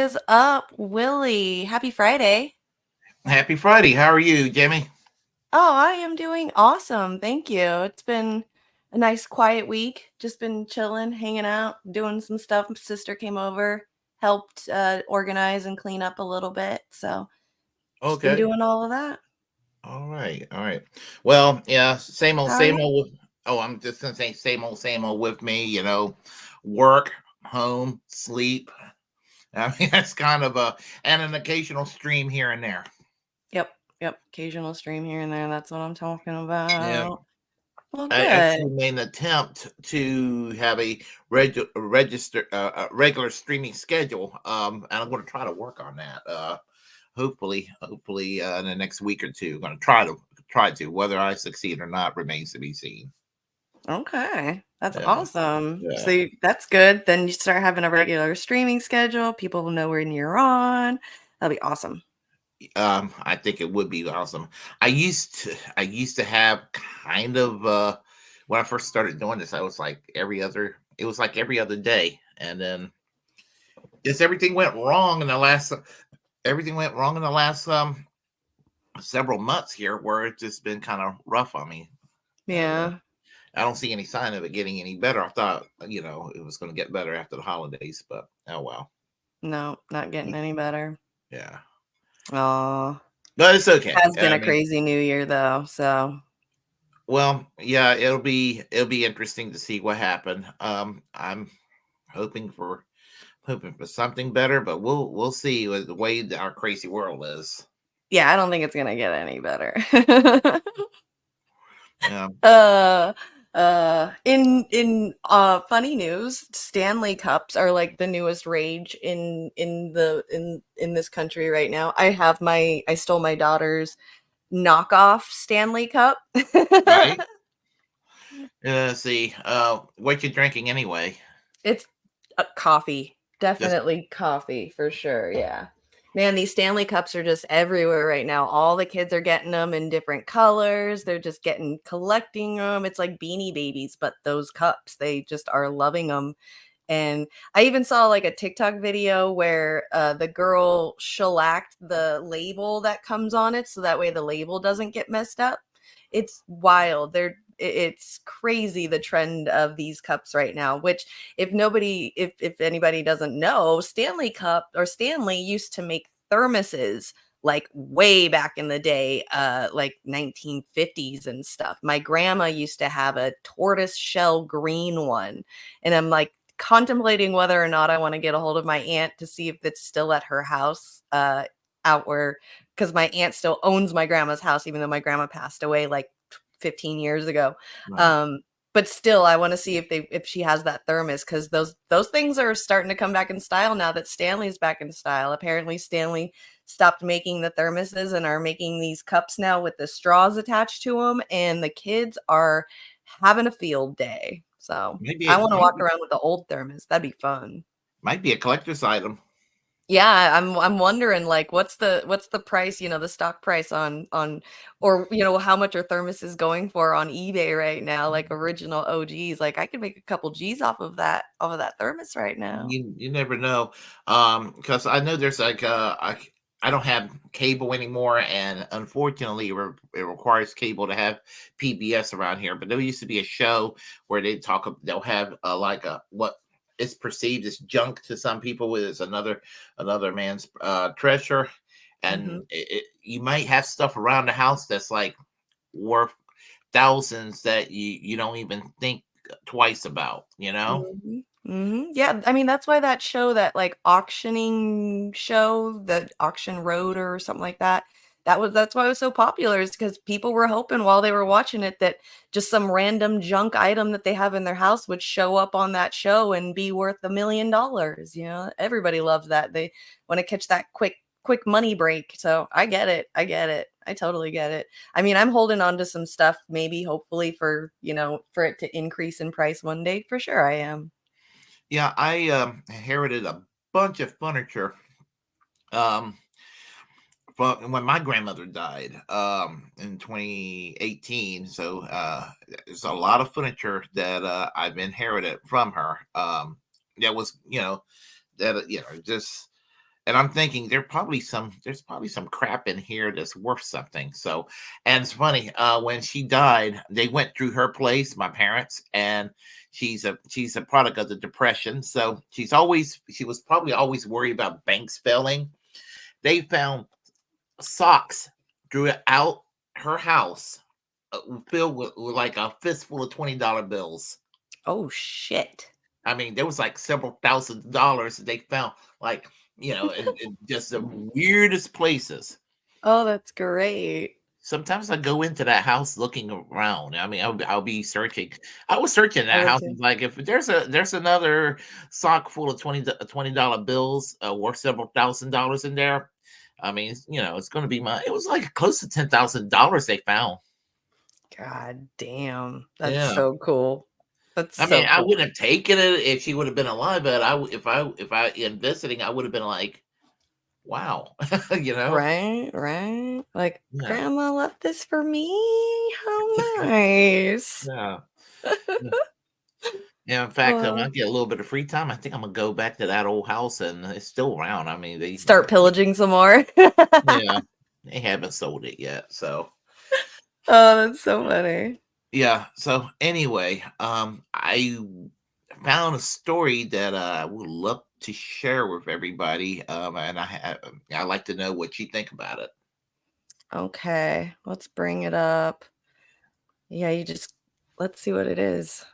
is up, Willie? Happy Friday. Happy Friday. How are you, Jimmy? Oh, I am doing awesome. Thank you. It's been a nice quiet week. Just been chilling, hanging out, doing some stuff. My sister came over, helped organize and clean up a little bit. So just been Okay. doing all of that. All right. All right. Well, yeah, How are same you? old. I'm just gonna say same old with me. Work, home, sleep. I mean, that's kind of and an occasional stream here and there. Yep, yep. Occasional stream here and there. That's what I'm talking Yeah. about. Well, I good. actually made an attempt to have a regular streaming schedule. And I'm going to try to work on that. Hopefully, in the next week or two. I'm going to try to. Whether I succeed or not remains to be seen. Okay, that's Yeah, awesome. So yeah. that's good. Then you start having a regular streaming schedule. People will know when you're on. That'll be awesome. I think it would be awesome. I used to have kind of when I first started doing this, I was like every other. It was like every other day, and then just everything went wrong in the last several months here, where it's just been kind of rough on me, and Yeah. I don't see any sign of it getting any better. I thought it was going to get better after the holidays, but oh well. No, not getting any better. Yeah, Oh, but it's okay. has been I a mean, crazy new year though. So well, yeah, it'll be interesting to see what happened. I'm hoping for hoping for something better, but we'll see with the way that our crazy world is. yeah, I don't think it's gonna get any better. Yeah. uh in funny news, Stanley Cups are like the newest rage in this country right now. I stole my daughter's knockoff Stanley Cup. Right. Let's see. What you drinking anyway? It's coffee. Just Definitely coffee for sure. Yeah. Man, these Stanley Cups are just everywhere right now. All the kids are getting them in different colors. They're just collecting them. It's like Beanie Babies, but those cups, they just are loving them. And I even saw like a TikTok video where the girl shellacked the label that comes on it so that way the label doesn't get messed up. It's wild. It's crazy the trend of these cups right now, which if anybody doesn't know, Stanley Cup or Stanley used to make thermoses like way back in the day, like 1950s and stuff. My grandma used to have a tortoise shell green one, and I'm like contemplating whether or not I want to get a hold of my aunt to see if it's still at her house, out where, because my aunt still owns my grandma's house, even though my grandma passed away like 15 years ago. right. Um, but still, I want to see if she has that thermos, because those things are starting to come back in style now that Stanley's back in style. Apparently, Stanley stopped making the thermoses and are making these cups now with the straws attached to them, and the kids are having a field day. So I Maybe want to walk around with the old thermos. That'd be fun. might be a collector's item. Yeah, I'm wondering like what's the price, the stock price on or how much are thermoses going for on eBay right now, like original OGs. Like I could make a couple G's off of that thermos right now. You never know. Because I know there's like I don't have cable anymore, and unfortunately, it requires cable to have PBS around here. But there used to be a show where they'll have like a what is perceived as junk to some people, with is another man's treasure, and Mhm. you might have stuff around the house that's like worth thousands that you don't even think twice about. Mhm. Mhm. Yeah, I mean, that's why that show, that, like, auctioning show, the Auction Road or something like that, that's why it was so popular, is because people were hoping while they were watching it that just some random junk item that they have in their house would show up on that show and be worth $1,000,000, Everybody loves that. They wanna catch that quick money break, so I get it, I get it. I totally get it. I mean, I'm holding on to some stuff, maybe hopefully for it to increase in price one day. For sure I am. Yeah, I inherited a bunch of furniture um, from when my grandmother died in 2018. So there's a lot of furniture that I've inherited from her. That was, that just. and I'm thinking there's probably some crap in here that's worth something. So, and it's funny, when she died, they went through her place, my parents, and she's a product of the depression. So she was probably always worried about banks failing. They found socks throughout her house, filled with like a fistful of $20 bills. Oh shit. I mean, there was like several $1,000s that they found, like, in just the weirdest places. Oh, that's great. Sometimes I go into that house looking around. I mean, I'll be searching. I was searching I that would house. too. It's like, if there's another sock full of $20 bills, worth several $1,000s in there. I mean, it's going to be my. It was like close to $10,000 they found. God damn. That's Yeah. so cool. That's I mean, so I cool. wouldn't have taken it if she would have been alive, but if I in visiting, I would have been like, wow, you know, Right, right. Like, yeah, grandma left this for me. How nice. yeah. Yeah, in fact, when I Uh, get a little bit of free time, I think I'm gonna go back to that old house, and it's still around. I mean, Start pillaging some more. yeah, they haven't sold it yet. So Oh, that's so funny. yeah. So anyway, I found a story that I would love to share with everybody, and I like to know what you think about it. Okay, let's bring it up. Yeah, let's see what it is.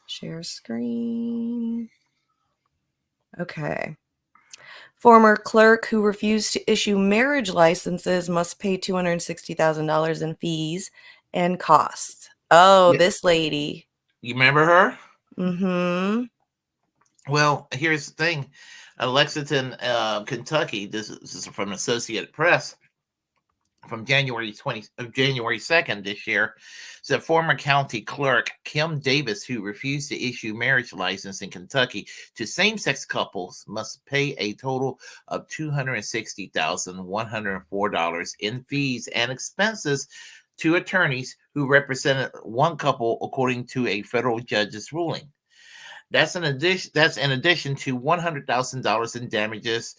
Share screen. Okay. Former clerk who refused to issue marriage licenses must pay $260,000 in fees and costs. Oh, Yeah, this lady. you remember her? Mm-hmm. Well, here's the thing. Lexington, Kentucky. This is from Associated Press from January 2nd this year. Said former county clerk Kim Davis, who refused to issue marriage license in Kentucky to same-sex couples, must pay a total of $260,104 in fees and expenses to attorneys who represented one couple, according to a federal judge's ruling. That's in addition to $100,000 in damages.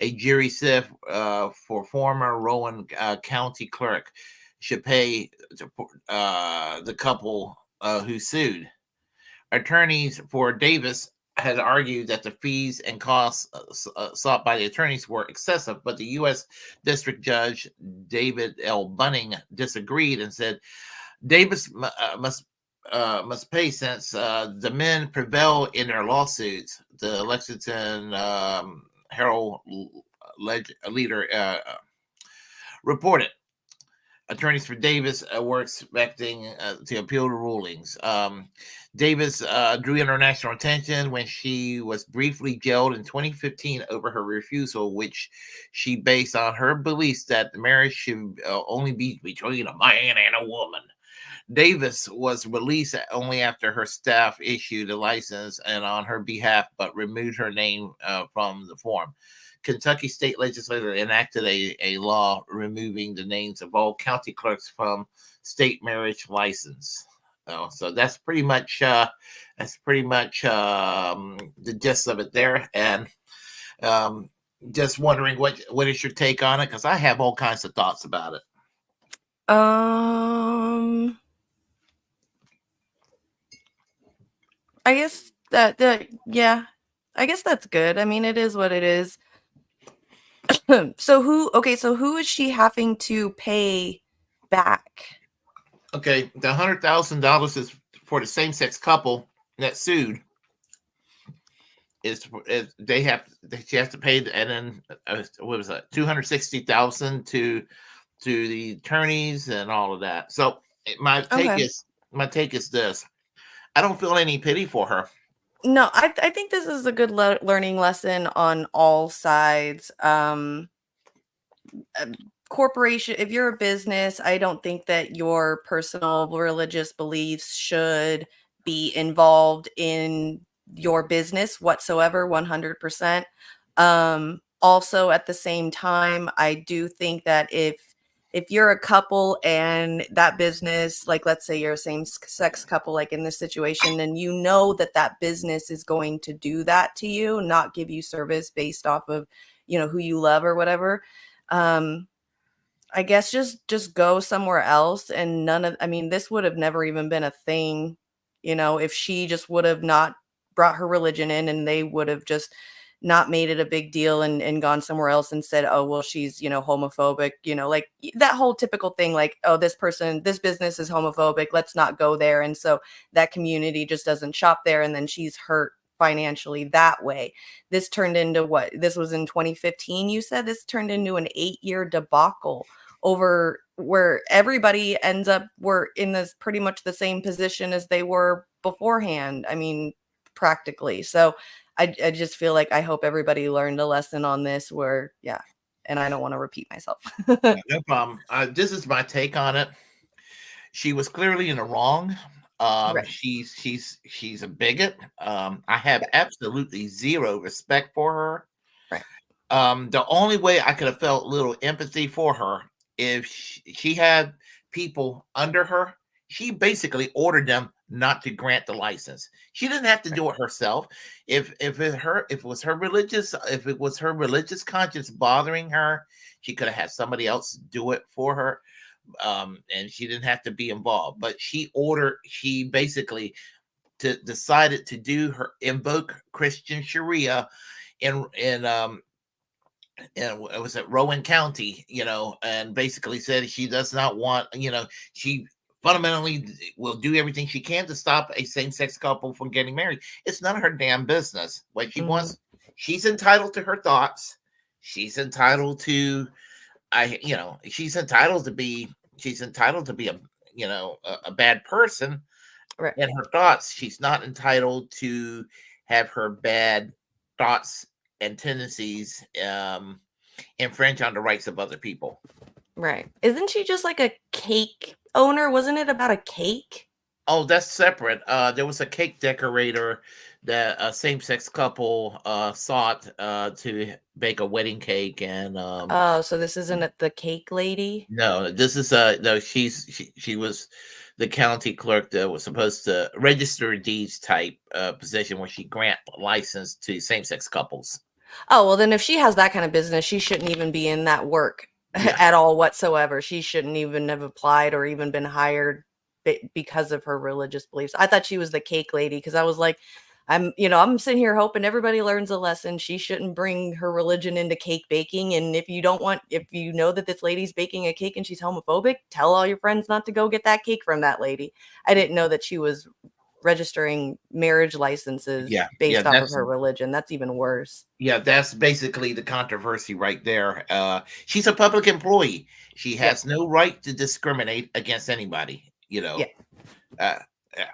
A jury said, for former Rowan County clerk should pay the couple who sued. Attorneys for Davis had argued that the fees and costs sought by the attorneys were excessive, but the U.S. District Judge David L. Bunning disagreed and said Davis must pay, since the men prevailed in their lawsuits. The Lexington Herald leader reported. Attorneys for Davis were expecting to appeal the rulings. Davis drew international attention when she was briefly jailed in 2015 over her refusal, which she based on her beliefs that marriage should only be between a man and a woman. Davis was released only after her staff issued a license and on her behalf, but removed her name from the form. Kentucky state legislature enacted a law removing the names of all county clerks from state marriage license. So that's pretty much the gist of it there. And um, just wondering what is your take on it, because I have all kinds of thoughts about it. Um, I guess yeah. I guess that's good. I mean, it is what it is. So who is she having to pay back? Okay, the $100,000 is for the same-sex couple that sued. Is she has to pay, and then what was that, 260,000 to the attorneys and all of that. So Okay. my take is this: I don't feel any pity for her. No, I think this is a good learning lesson on all sides. Uh, Corporation, if you're a business, I don't think that your personal religious beliefs should be involved in your business whatsoever, 100%. Also, at the same time, I do think that if you're a couple and that business, like let's say you're a same sex couple, like in this situation, and you know that that business is going to do that to you, not give you service based off of, who you love or whatever. Um, I guess just go somewhere else, and I mean, this would have never even been a thing, if she just would have not brought her religion in, and they would have just not made it a big deal, and gone somewhere else and said, "Oh, well, she's, homophobic," like that whole typical thing, like, "Oh, this business is homophobic, let's not go there." And so that community just doesn't shop there, and then she's hurt financially that way. This turned into what? This was in 2015, you said? This turned into an 8-year debacle over where everybody ends up were in this pretty much the same position as they were beforehand. I mean, practically. So I just feel like I hope everybody learned a lesson on this where, yeah, and I don't want to repeat myself. Yeah, no problem. This is my take on it. She was clearly in the wrong. Right. She's a bigot. I have Yeah. absolutely zero respect for her. Right. The only way I could have felt little empathy for her if she had people under her. She basically ordered them not to grant the license. She didn't have to Right. do it herself. If it was her religious conscience bothering her, she could have had somebody else do it for her. And she didn't have to be involved. But she basically decided to invoke Christian Sharia in it was at Rowan County, and basically said she does not want, she fundamentally will do everything she can to stop a same-sex couple from getting married. It's none of her damn business what she Hmm. wants. She's entitled to her thoughts. She's entitled to, she's entitled to be a bad person Right. in her thoughts. She's not entitled to have her bad thoughts and tendencies infringe on the rights of other people. Right. Isn't she just like a cake owner? Wasn't it about a cake? Oh, that's separate. There was a cake decorator that a same-sex couple sought to bake a wedding cake, and Oh, so this isn't the cake lady? no, this is no. She was the county clerk that was supposed to register deeds type position where she grant license to same-sex couples. Oh, well, then if she has that kind of business, she shouldn't even be in that work Yeah, at all whatsoever. She shouldn't even have applied or even been hired because of her religious beliefs. I thought she was the cake lady because I was like, I'm sitting here hoping everybody learns a lesson. She shouldn't bring her religion into cake baking. And if you know that this lady's baking a cake and she's homophobic, tell all your friends not to go get that cake from that lady. I didn't know that she was registering marriage licenses yeah, yeah. based off of her religion. That's even worse. That's basically the controversy right there. She's a public employee. She Yeah. has no right to discriminate against anybody. Yeah. Uh,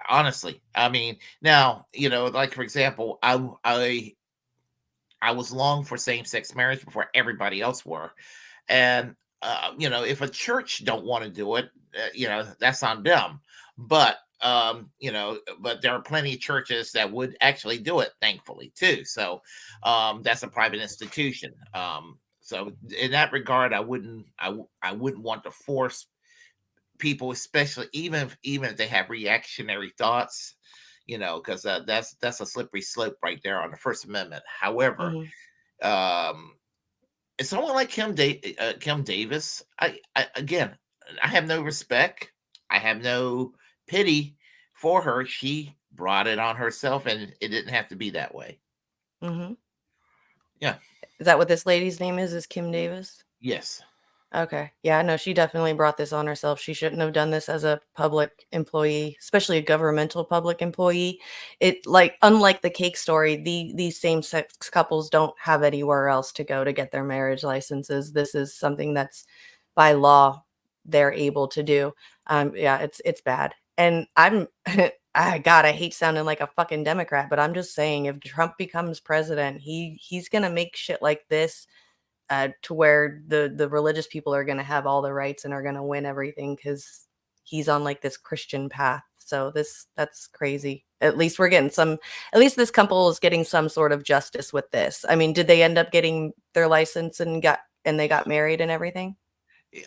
honestly, I mean, now like for example, I was long for same sex marriage before everybody else were, and if a church don't want to do it, that's on them. But but there are plenty of churches that would actually do it, thankfully too. So that's a private institution. So in that regard, I wouldn't want to force people, especially even if they have reactionary thoughts, because that's a slippery slope right there on the First Amendment. However, Mhm. um, someone like Kim Davis, I again, I have no respect. I have no pity for her. She brought it on herself, and it didn't have to be that way. Mhm. Yeah. Is that what this lady's name is? Is Kim Davis? Yes. Okay. Yeah, no, she definitely brought this on herself. She shouldn't have done this as a public employee, especially a governmental public employee. It like unlike the cake story, these same-sex couples don't have anywhere else to go to get their marriage licenses. This is something that's by law they're able to do. Yeah, it's bad. And I hate sounding like a fucking Democrat, but I'm just saying if Trump becomes president, he's gonna make shit like this to where the religious people are going to have all the rights and are going to win everything because he's on like this Christian path. So that's crazy. At least we're getting some. At least this couple is getting some sort of justice with this. I mean, did they end up getting their license and they got married and everything?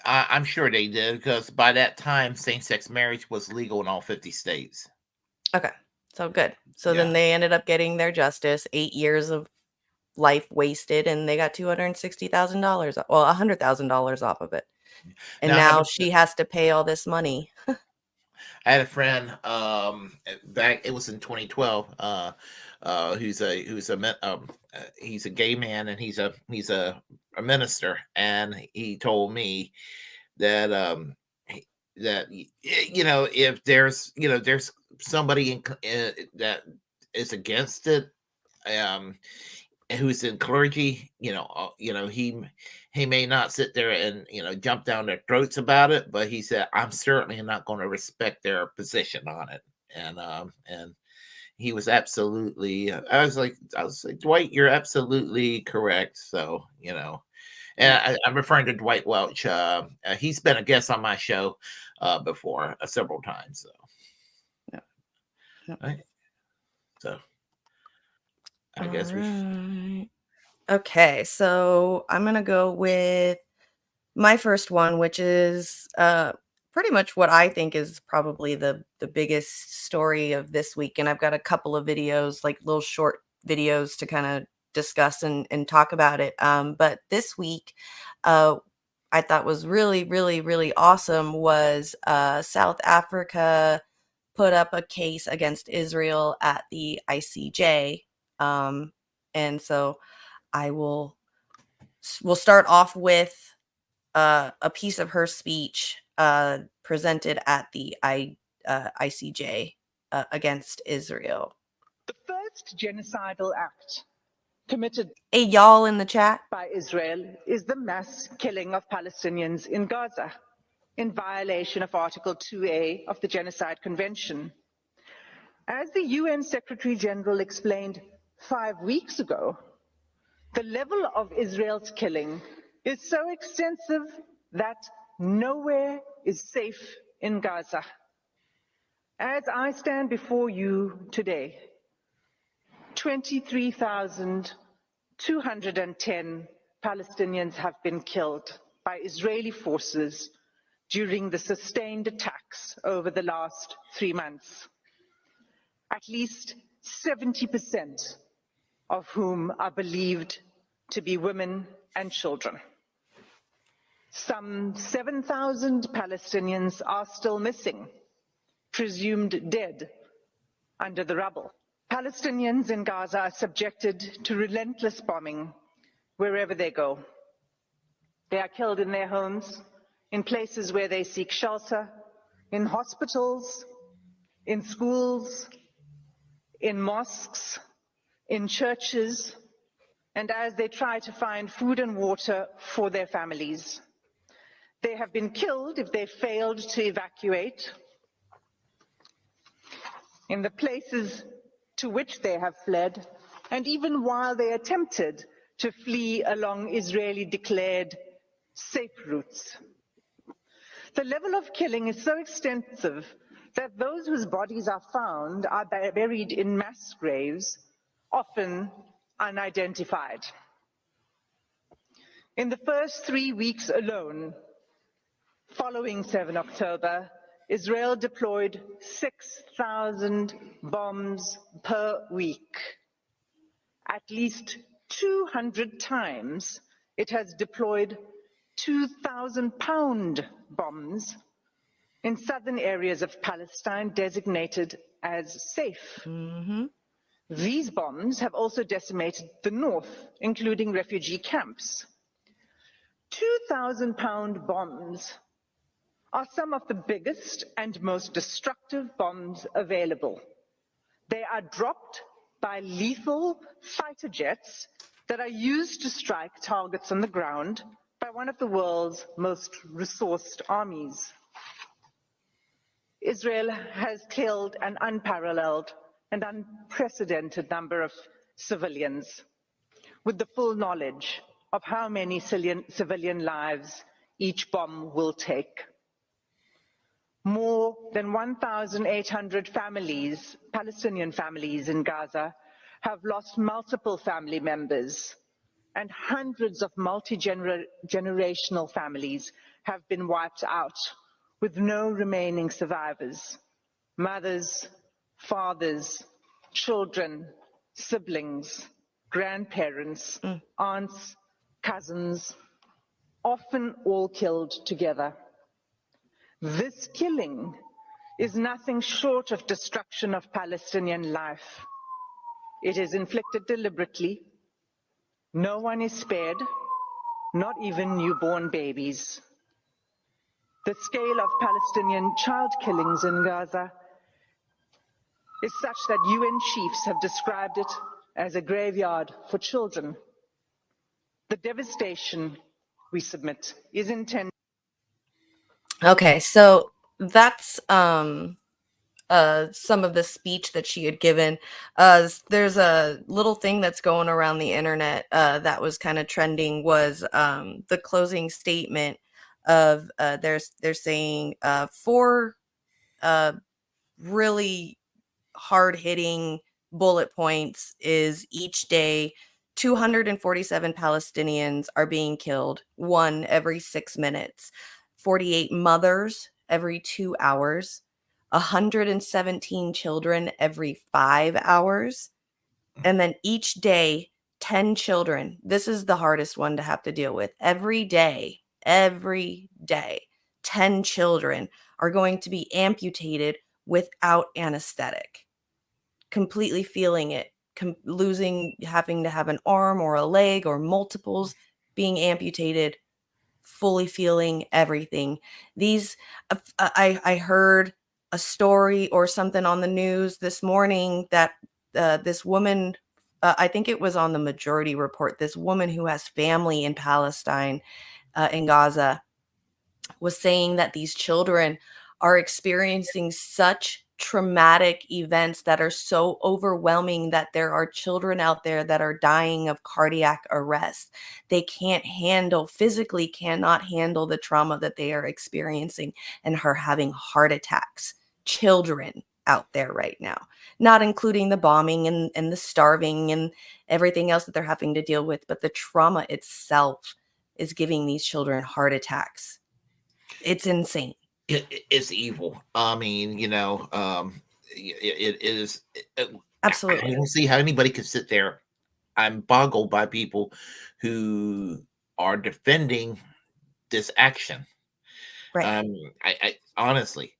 I'm sure they did because by that time, same-sex marriage was legal in all 50 states. Okay. So good. So then Yeah. they ended up getting their justice, 8 years of life wasted, and they got $260,000, well, $100,000 off of it. And Now I have now a she has to pay all this money. I had a friend back. It was in 2012. He's a gay man, and he's a minister, and he told me that if there's somebody that is against it, um who's in clergy, he may not sit there and jump down their throats about it, but he said, I'm certainly not going to respect their position on it. And he was absolutely, I was like, Dwight, you're absolutely correct. So, Yeah. and I'm referring to Dwight Welch. He's been a guest on my show before, several times. So, Yeah. Yeah. right. So I All guess we right. Okay, so I'm gonna go with my first one, which is pretty much what I think is probably the biggest story of this week. And I've got a couple of videos, like little short videos to kind of discuss and talk about it. But this week, uh, I thought was really, really, really awesome was South Africa put up a case against Israel at the ICJ. And so I we'll start off with a piece of her speech presented at the ICJ against Israel. The first genocidal act committed Hey, y'all in the chat. by Israel is the mass killing of Palestinians in Gaza, in violation of Article 2A of the Genocide Convention. As the UN Secretary General explained 5 weeks ago, the level of Israel's killing is so extensive that nowhere is safe in Gaza. As I stand before you today, 23,210 Palestinians have been killed by Israeli forces during the sustained attacks over the last 3 months. At least 70% of whom are believed to be women and children. Some 7,000 Palestinians are still missing, presumed dead under the rubble. Palestinians in Gaza are subjected to relentless bombing wherever they go. They are killed in their homes, in places where they seek shelter, in hospitals, in schools, in mosques, in churches, and as they try to find food and water for their families. They have been killed if they failed to evacuate. In the places to which they have fled, and even while they attempted to flee along Israeli declared safe routes. The level of killing is so extensive that those whose bodies are found are buried in mass graves, often unidentified. In the first 3 weeks alone, following 7 October, Israel deployed 6,000 bombs per week. At least 200 times it has deployed 2,000-pound bombs in southern areas of Palestine designated as safe. Mm-hmm. These bombs have also decimated the north, including refugee camps. 2,000-pound bombs are some of the biggest and most destructive bombs available. They are dropped by lethal fighter jets that are used to strike targets on the ground by one of the world's most resourced armies. Israel has killed an unparalleled and unprecedented number of civilians, with the full knowledge of how many civilian lives each bomb will take. More than 1,800 families, Palestinian families in Gaza, have lost multiple family members, and hundreds of multi-generational families have been wiped out, with no remaining survivors. Mothers, fathers, children, siblings, grandparents, aunts, cousins, often all killed together. This killing is nothing short of destruction of Palestinian life. It is inflicted deliberately. No one is spared, not even newborn babies. The scale of Palestinian child killings in Gaza is such that UN chiefs have described it as a graveyard for children. The devastation, we submit, is intended. Okay, so that's some of the speech that she had given. There's a little thing that's going around the internet that was kind of trending, was the closing statement of they're saying four really hard-hitting bullet points is: each day 247 Palestinians are being killed, one every 6 minutes, 48 mothers every 2 hours, 117 children every 5 hours, and then each day 10 children. This is the hardest one to have to deal with. Every day 10 children are going to be amputated without anesthetic, completely feeling it, losing, having to have an arm or a leg or multiples, being amputated, fully feeling everything. These, I heard a story or something on the news this morning that this woman, I think it was on the Majority Report, this woman who has family in Palestine, in Gaza, was saying that these children are experiencing such traumatic events that are so overwhelming that there are children out there that are dying of cardiac arrest. They can't handle, physically cannot handle the trauma that they are experiencing, and her having heart attacks. Children out there right now, not including the bombing and the starving and everything else that they're having to deal with, but the trauma itself is giving these children heart attacks. It's insane. It's evil. I mean, it is. Absolutely. I don't see how anybody could sit there. I'm boggled by people who are defending this action. Right. I honestly,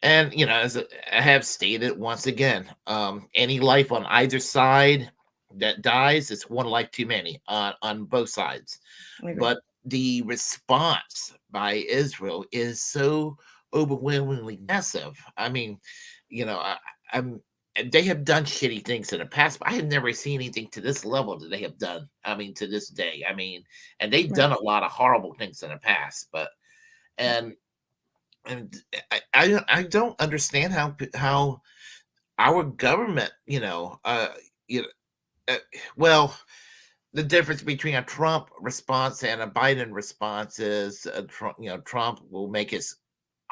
and as I have stated once again, any life on either side that dies, it's one life too many on both sides. But the response by Israel is so overwhelmingly massive. I mean, I'm they have done shitty things in the past, but I have never seen anything to this level that they have done. I mean, to this day. I mean, and they've done a lot of horrible things in the past, but and and I don't understand how our government, well, the difference between a Trump response and a Biden response is, Trump will make his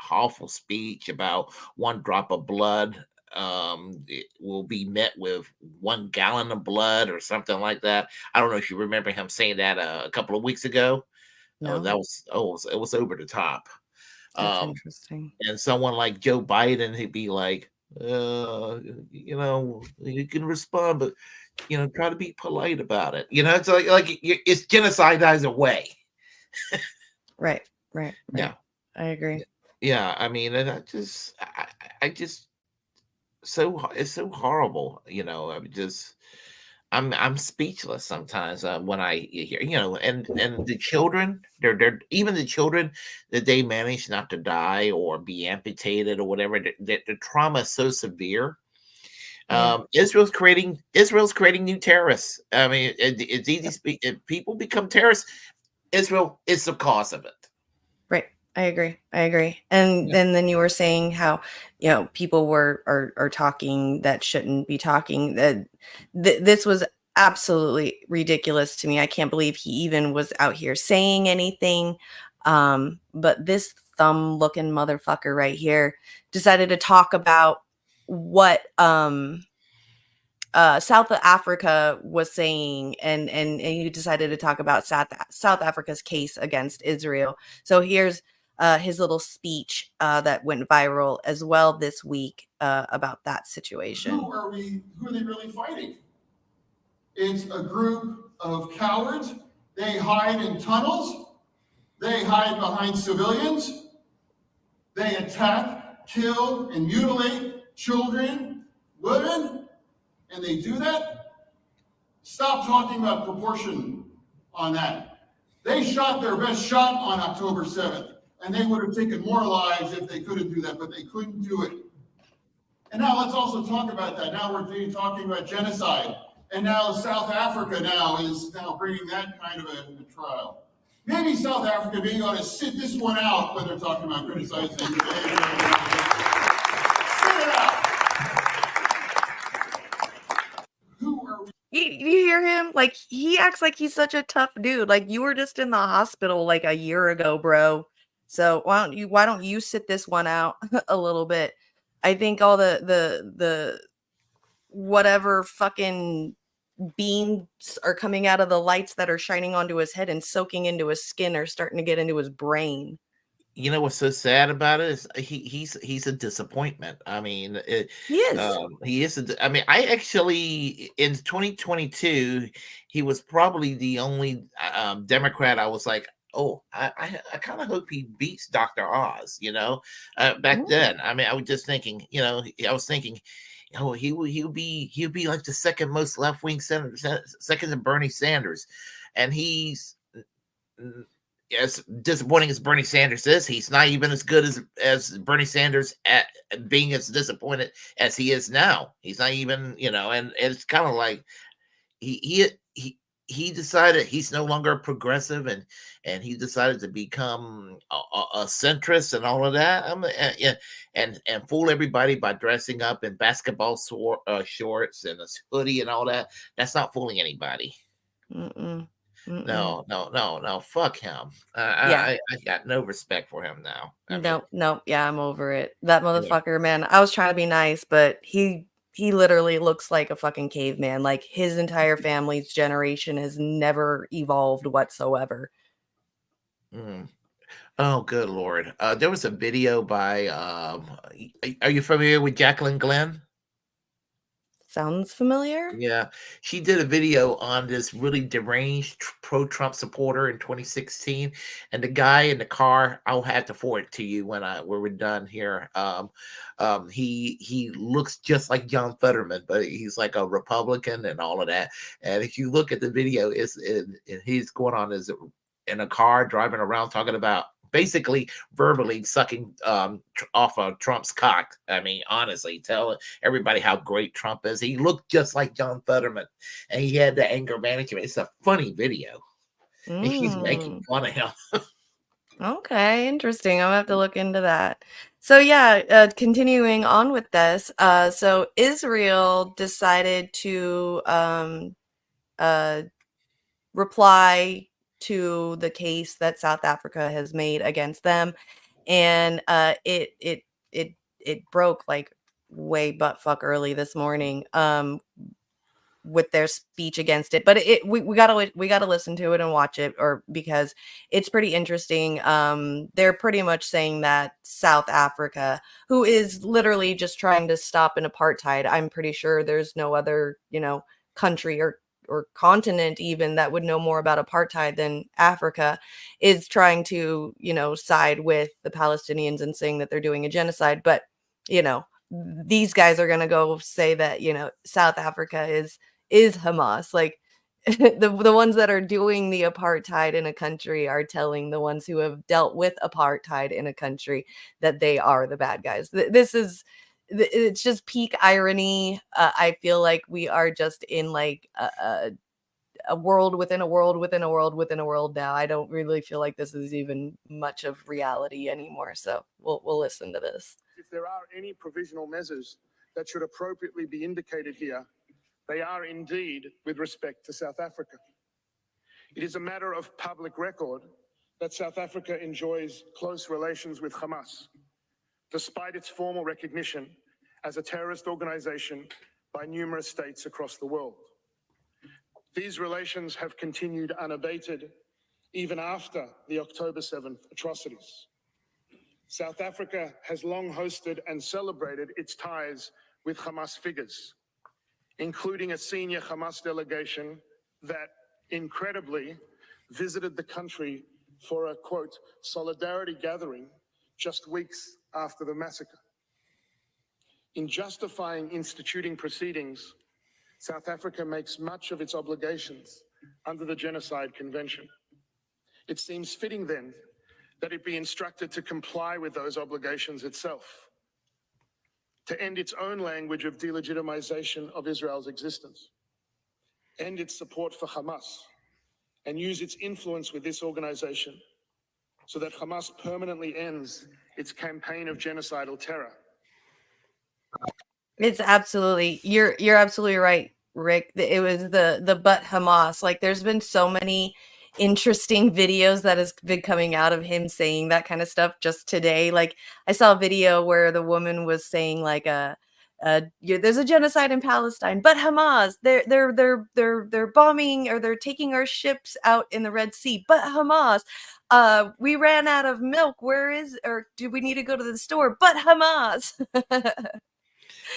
awful speech about one drop of blood. It will be met with 1 gallon of blood or something like that. I don't know if you remember him saying that a couple of weeks ago. No. It was over the top. That's interesting. And someone like Joe Biden, he'd be like, you can respond, but try to be polite about it. It's like it's genocide either way. Right. Yeah, I agree. yeah. I mean, and I just it's so horrible. I'm speechless sometimes when I hear, and the children, they're even the children that they manage not to die or be amputated or whatever. The trauma is so severe. Israel's creating new terrorists. I mean, it's easy. If people become terrorists, Israel is the cause of it. Right. I agree. And then you were saying how, people are talking that shouldn't be talking. That this was absolutely ridiculous to me. I can't believe he even was out here saying anything. But this thumb-looking motherfucker right here decided to talk about what South Africa was saying, and you decided to talk about South Africa's case against Israel. So here's his little speech that went viral as well this week about that situation. Who are they really fighting? It's a group of cowards. They hide in tunnels. They hide behind civilians. They attack, kill, and mutilate children, women, and they do that. Stop talking about proportion on that. They shot their best shot on October 7th, and they would have taken more lives if they couldn't do that, but they couldn't do it. And now let's also talk about that. Now we're talking about genocide. And now South Africa is bringing that kind of a trial. Maybe South Africa being ought to sit this one out when they're talking about criticizing. Sit it out. Who are we? You hear him? Like, he acts like he's such a tough dude. Like, you were just in the hospital like a year ago, bro. So why don't you sit this one out a little bit? I think all the whatever fucking beams are coming out of the lights that are shining onto his head and soaking into his skin are starting to get into his brain. You know what's so sad about it is he's a disappointment. I mean, He is. he is. I mean, I actually in 2022 he was probably the only Democrat I was like, oh, I kind of hope he beats Dr. Oz. Back then. I mean, I was just thinking. I was thinking. Oh, he'll be like the second most left wing senator, second to Bernie Sanders, and he's as disappointing as Bernie Sanders is. He's not even as good as Bernie Sanders at being as disappointed as he is now. He's not even and it's kind of like he decided he's no longer progressive and he decided to become a centrist and all of that. And fool everybody by dressing up in basketball shorts and a hoodie and all that. That's not fooling anybody. Mm-mm. Mm-mm. No. Fuck him. Yeah. I got no respect for him now. No. Yeah, I'm over it. That motherfucker, man. I was trying to be nice, but he literally looks like a fucking caveman. Like, his entire family's generation has never evolved whatsoever. Oh, good Lord. There was a video by, are you familiar with Jacqueline Glenn? Sounds familiar? Yeah. She did a video on this really deranged pro-Trump supporter in 2016. And the guy in the car, I'll have to forward it to you when we're done here. He looks just like John Fetterman, but he's like a Republican and all of that. And if you look at the video, he's going on in a car driving around talking about basically verbally sucking off of Trump's cock. I mean, honestly, tell everybody how great Trump is. He looked just like John Fetterman, and he had the anger management. It's a funny video. And he's making fun of him. Okay, interesting. I'll have to look into that. So yeah, continuing on with this. So Israel decided to reply to the case that South Africa has made against them, and it broke like way butt fuck early this morning with their speech against it. But we gotta listen to it and watch it, or because it's pretty interesting. They're pretty much saying that South Africa, who is literally just trying to stop an apartheid, I'm pretty sure there's no other country or continent even that would know more about apartheid than Africa, is trying to side with the Palestinians and saying that they're doing a genocide. But these guys are going to go say that South Africa is Hamas. Like, the ones that are doing the apartheid in a country are telling the ones who have dealt with apartheid in a country that they are the bad guys. It's just peak irony. I feel like we are just in like a world within a world within a world within a world now. I don't really feel like this is even much of reality anymore. So we'll listen to this. If there are any provisional measures that should appropriately be indicated here, they are indeed with respect to South Africa. It is a matter of public record that South Africa enjoys close relations with Hamas, despite its formal recognition as a terrorist organization by numerous states across the world. These relations have continued unabated even after the October 7th atrocities. South Africa has long hosted and celebrated its ties with Hamas figures, including a senior Hamas delegation that incredibly visited the country for a, quote, solidarity gathering just weeks after the massacre. In justifying instituting proceedings, South Africa makes much of its obligations under the Genocide Convention. It seems fitting then that it be instructed to comply with those obligations itself, to end its own language of delegitimization of Israel's existence, end its support for Hamas, and use its influence with this organization so that Hamas permanently ends its campaign of genocidal terror. It's absolutely, you're absolutely right, Rick. It was the but Hamas. Like, there's been so many interesting videos that has been coming out of him saying that kind of stuff just today. Like, I saw a video where the woman was saying like there's a genocide in Palestine, but Hamas, they're bombing, or they're taking our ships out in the Red Sea, but Hamas, we ran out of milk. Or do we need to go to the store? But Hamas.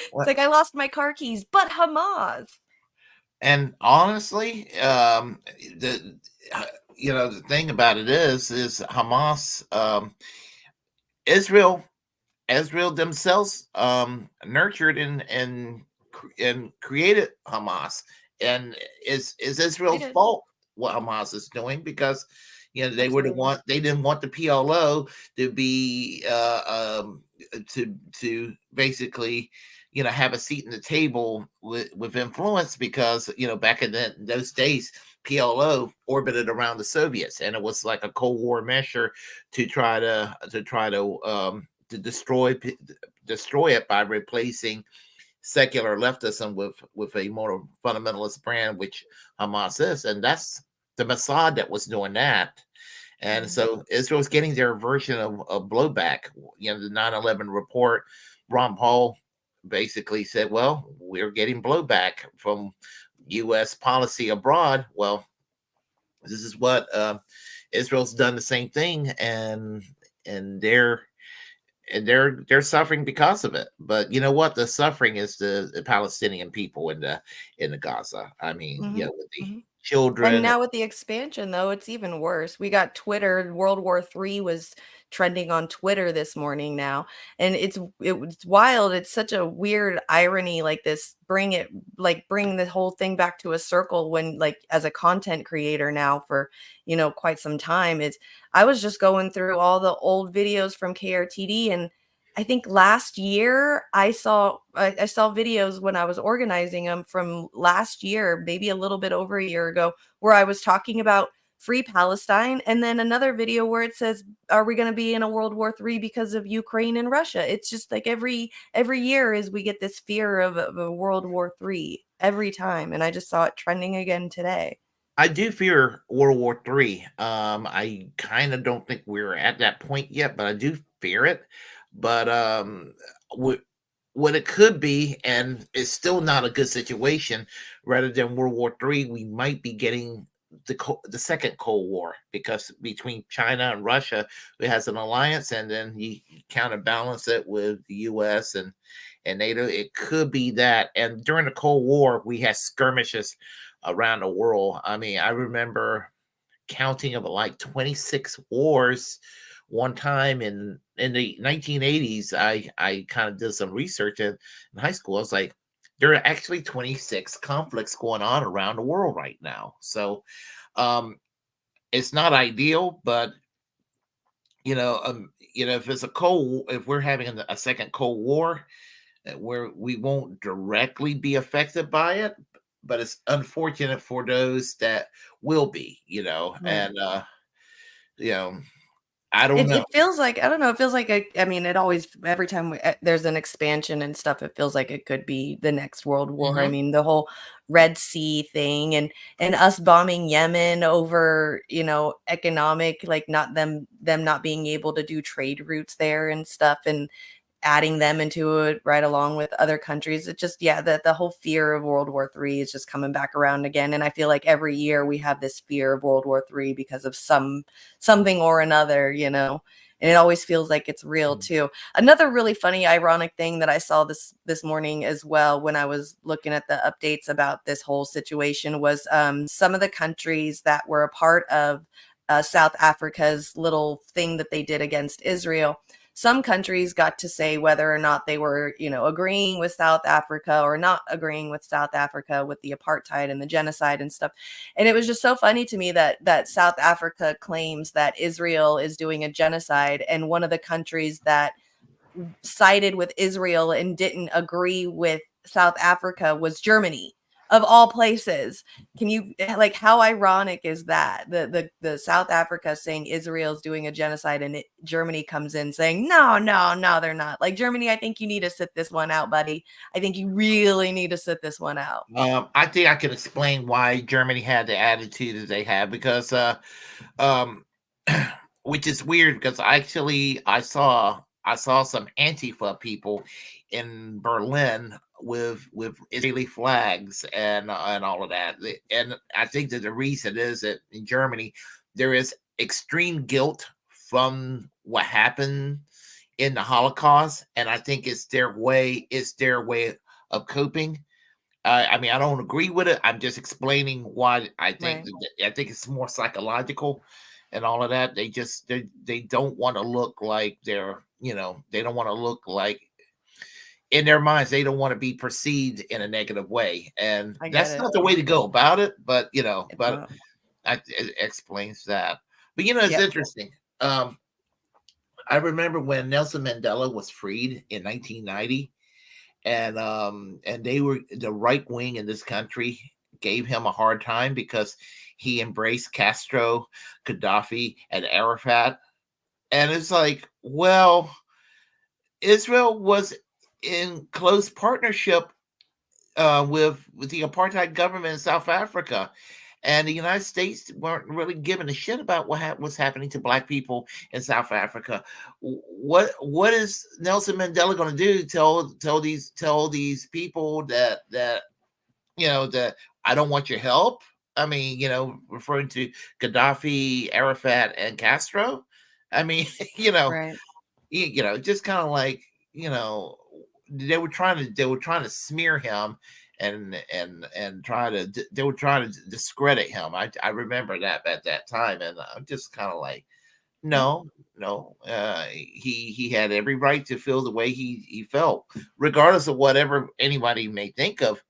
It's like, I lost my car keys, but Hamas. And honestly, the the thing about it is Hamas, Israel themselves nurtured and created Hamas, and is Israel's fault what Hamas is doing, because they were the one, they didn't want the PLO to be to basically have a seat in the table with influence, because back in those days PLO orbited around the Soviets, and it was like a Cold War measure to try to destroy it by replacing secular leftism with a more fundamentalist brand, which Hamas is. And that's the Mossad that was doing that. And so Israel's getting their version of blowback. The 9/11 report, Ron Paul basically said, well, we're getting blowback from U.S. policy abroad. Well, this is what Israel's done the same thing, and they're suffering because of it. But you know what? The suffering is the Palestinian people in the Gaza. I mean, with the children. And now with the expansion, though, it's even worse. We got Twitter. World War III was trending on Twitter this morning now, and it's wild. It's such a weird irony, like this. Bring the whole thing back to a circle when, like, as a content creator now for quite some time, I was just going through all the old videos from KRTD, and I think last year I saw videos when I was organizing them from last year, maybe a little bit over a year ago, where I was talking about free Palestine, and then another video where it says, are we going to be in a World War III because of Ukraine and Russia? It's just like every year as we get this fear of a World War III every time, and I just saw it trending again today. I do fear World War III. I kind of don't think we're at that point yet, but I do fear it. But what it could be, and it's still not a good situation, rather than World War III, we might be getting the second Cold War, because between China and Russia, it has an alliance, and then you counterbalance it with the U.S. and NATO. It could be that. And during the Cold War, we had skirmishes around the world. I mean, I remember counting of like 26 wars one time in the 1980s. I kind of did some research in high school. I was like, there are actually 26 conflicts going on around the world right now. So it's not ideal, but if it's if we're having a second Cold War, where we won't directly be affected by it, but it's unfortunate for those that will be, and I don't know. It feels like, I don't know, it feels like, I mean, it always, every time there's an expansion and stuff, it feels like it could be the next World War. I mean, the whole Red Sea thing, and us bombing Yemen over, economic, like, not them not being able to do trade routes there and stuff, and adding them into it right along with other countries. It just, the whole fear of World War III is just coming back around again. And I feel like every year we have this fear of World War III because of something or another, And it always feels like it's real too. Another really funny, ironic thing that I saw this morning as well when I was looking at the updates about this whole situation was some of the countries that were a part of South Africa's little thing that they did against Israel. Some countries got to say whether or not they were, agreeing with South Africa or not agreeing with South Africa with the apartheid and the genocide and stuff. And it was just so funny to me that South Africa claims that Israel is doing a genocide, and one of the countries that sided with Israel and didn't agree with South Africa was Germany, of all places. Can you, like, how ironic is that? The South Africa saying Israel's doing a genocide, and Germany comes in saying no, they're not. Like, Germany, I think you need to sit this one out, buddy. I think you really need to sit this one out. I think I can explain why Germany had the attitude that they had, because which is weird, because actually I saw some Antifa people in Berlin with Israeli flags and all of that. And I think that the reason is that in Germany there is extreme guilt from what happened in the Holocaust, and I think it's their way of coping. I mean, I don't agree with it. I'm just explaining why I think I think it's more psychological and all of that. They don't want to look like they're, they don't want to look like, in their minds, they don't want to be perceived in a negative way. And that's not the way to go about it, but it explains that. But it's interesting. I remember when Nelson Mandela was freed in 1990, and they were, the right wing in this country gave him a hard time because he embraced Castro, Gaddafi, and Arafat. And it's like, well, Israel was in close partnership with the apartheid government in South Africa, and the United States weren't really giving a shit about what was happening to Black people in South Africa. What is Nelson Mandela going to do? Tell these people that that I don't want your help? I mean, referring to Gaddafi, Arafat, and Castro. I mean, Right. Just kind of like, they were trying to smear him and they were trying to discredit him. I remember that at that time, and I'm just kind of like, no. He had every right to feel the way he felt, regardless of whatever anybody may think of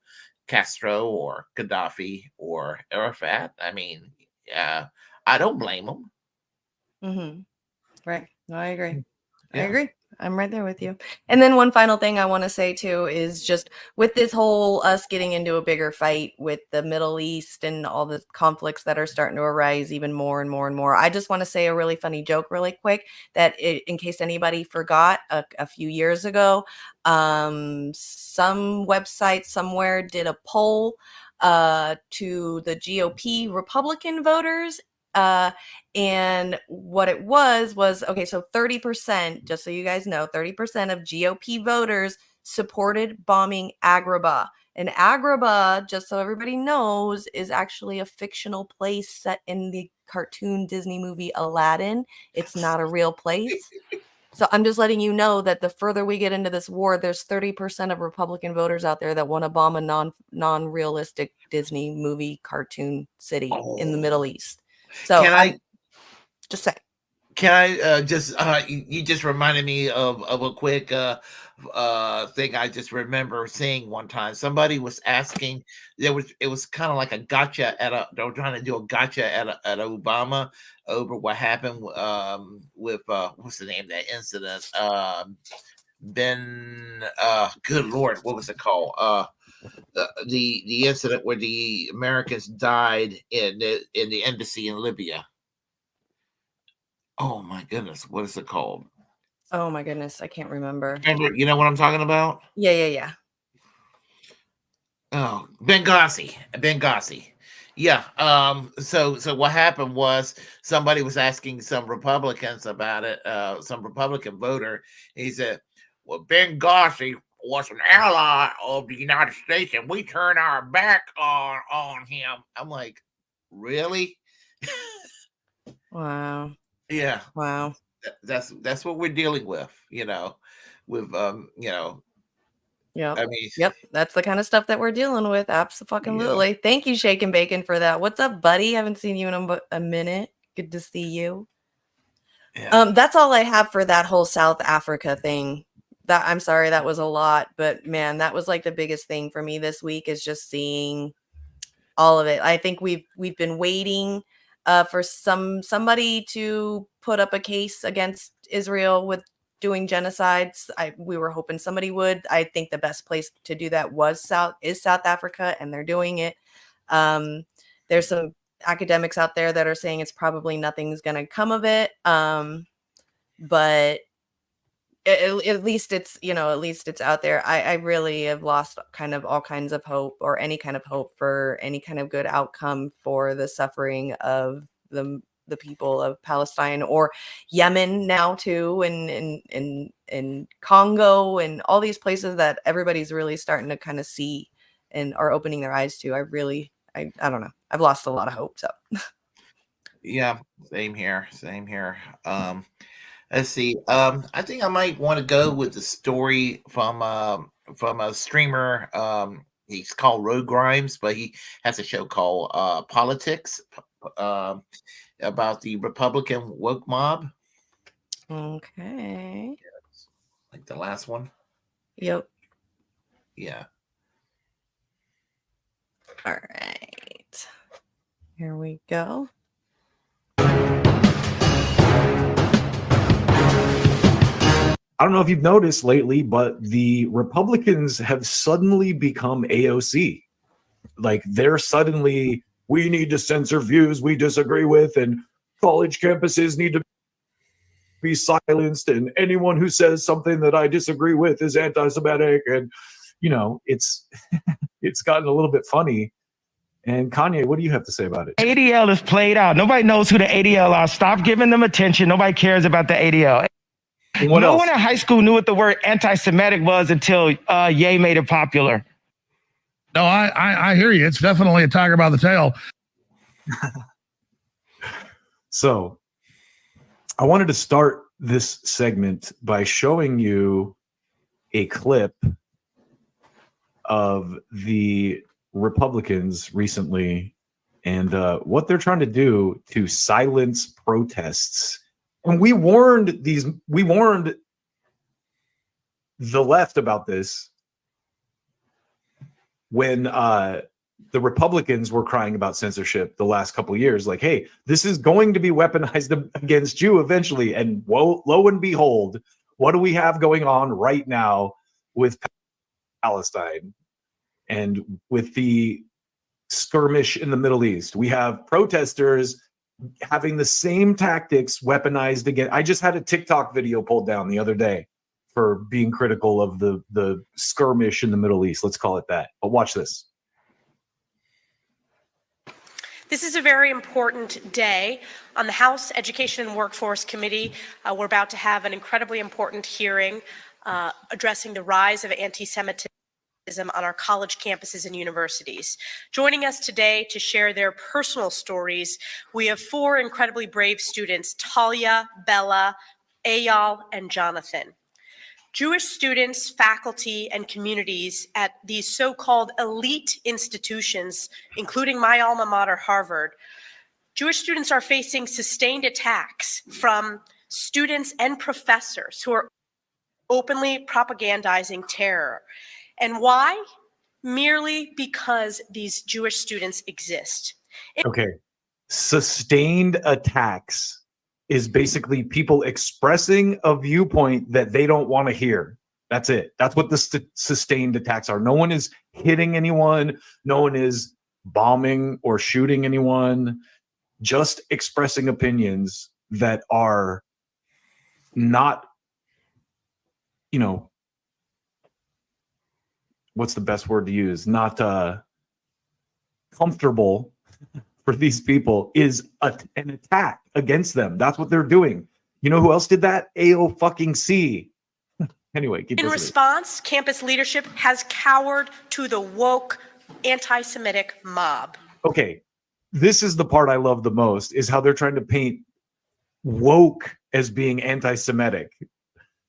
Castro or Gaddafi or Arafat. I mean, I don't blame him. Mm-hmm. Right. No, I agree. Yeah. I agree. I'm right there with you. And then one final thing I want to say too is just with this whole us getting into a bigger fight with the Middle East and all the conflicts that are starting to arise even more and more and more. I just want to say a really funny joke really quick that in case anybody forgot, a few years ago, some website somewhere did a poll to the GOP Republican voters. And what it was okay, so 30%, just so you guys know, 30% of GOP voters supported bombing Agrabah. And Agrabah, just so everybody knows, is actually a fictional place set in the cartoon Disney movie Aladdin. It's not a real place. So I'm just letting you know that the further we get into this war, there's 30% of Republican voters out there that want to bomb a non-realistic Disney movie cartoon city in the Middle East. So I'm just saying. Can I you just reminded me of a quick thing I just remember seeing one time. Somebody was asking, it was kind of like a gotcha they were trying to do a gotcha at Obama over what happened with what's the name of that incident? Good Lord, what was it called? The incident where the Americans died in the embassy in Libya. Oh my goodness, what is it called? Oh my goodness, I can't remember. You know what I'm talking about? Yeah. Oh, Benghazi. Yeah. So what happened was somebody was asking some Republicans about it, some Republican voter. He said, well, Benghazi was an ally of the United States and we turned our back on him. I'm like, really? Wow. Yeah. Wow. that's what we're dealing with, with Yep. I mean, Yep. That's the kind of stuff that we're dealing with. yeah, Absolutely. Thank you, Shake and Bacon, for that. What's up, buddy? Haven't seen you in a minute. Good to see you. yeah. That's all I have for that whole South Africa thing. That I'm sorry, that was a lot, but man, that was like the biggest thing for me this week is just seeing all of it. I think we've been waiting for somebody to put up a case against Israel with doing genocides. We were hoping somebody would. I think the best place to do that is South Africa, and they're doing it. There's some academics out there that are saying it's probably nothing's going to come of it. But at least it's out there. I really have lost kind of all kinds of hope, or any kind of hope for any kind of good outcome for the suffering of the people of Palestine, or Yemen now too, and Congo, and all these places that everybody's really starting to kind of see and are opening their eyes to. I don't know. I've lost a lot of hope. So Yeah, same here. Let's see. I think I might want to go with the story from a streamer. He's called Road Grimes, but he has a show called Politics, about the Republican woke mob. okay. Like the last one. Yep. Yeah. All right. Here we go. I don't know if you've noticed lately, but the Republicans have suddenly become AOC. Like they're suddenly, we need to censor views we disagree with, and college campuses need to be silenced, and anyone who says something that I disagree with is anti-Semitic. And, it's it's gotten a little bit funny. And Kanye, what do you have to say about it? ADL is played out. Nobody knows who the ADL are. Stop giving them attention. Nobody cares about the ADL. What no else? one in high school knew what the word anti-Semitic was until Ye made it popular. No, I hear you. It's definitely a tiger by the tail. So I wanted to start this segment by showing you a clip of the Republicans recently and what they're trying to do to silence protests. And we warned the left about this when the Republicans were crying about censorship the last couple of years. Like, hey, this is going to be weaponized against you eventually. And lo and behold, what do we have going on right now with Palestine and with the skirmish in the Middle East? We have protesters having the same tactics weaponized again. I just had a TikTok video pulled down the other day for being critical of the skirmish in the Middle East. Let's call it that. But watch this. This is a very important day. On the House Education and Workforce Committee, we're about to have an incredibly important hearing addressing the rise of anti-Semitism on our college campuses and universities. Joining us today to share their personal stories, we have four incredibly brave students: Talia, Bella, Eyal, and Jonathan. Jewish students, faculty, and communities at these so-called elite institutions, including my alma mater, Harvard, Jewish students are facing sustained attacks from students and professors who are openly propagandizing terror. And why? Merely because these Jewish students exist. Okay. Sustained attacks is basically people expressing a viewpoint that they don't want to hear. That's it. That's what the sustained attacks are. No one is hitting anyone. No one is bombing or shooting anyone. Just expressing opinions that are not, what's the best word to use? Not comfortable for these people is an attack against them. That's what they're doing. You know who else did that? AO-fucking-C. Anyway, keep listening. In response, campus leadership has cowered to the woke anti-Semitic mob. Okay, this is the part I love the most, is how they're trying to paint woke as being anti-Semitic.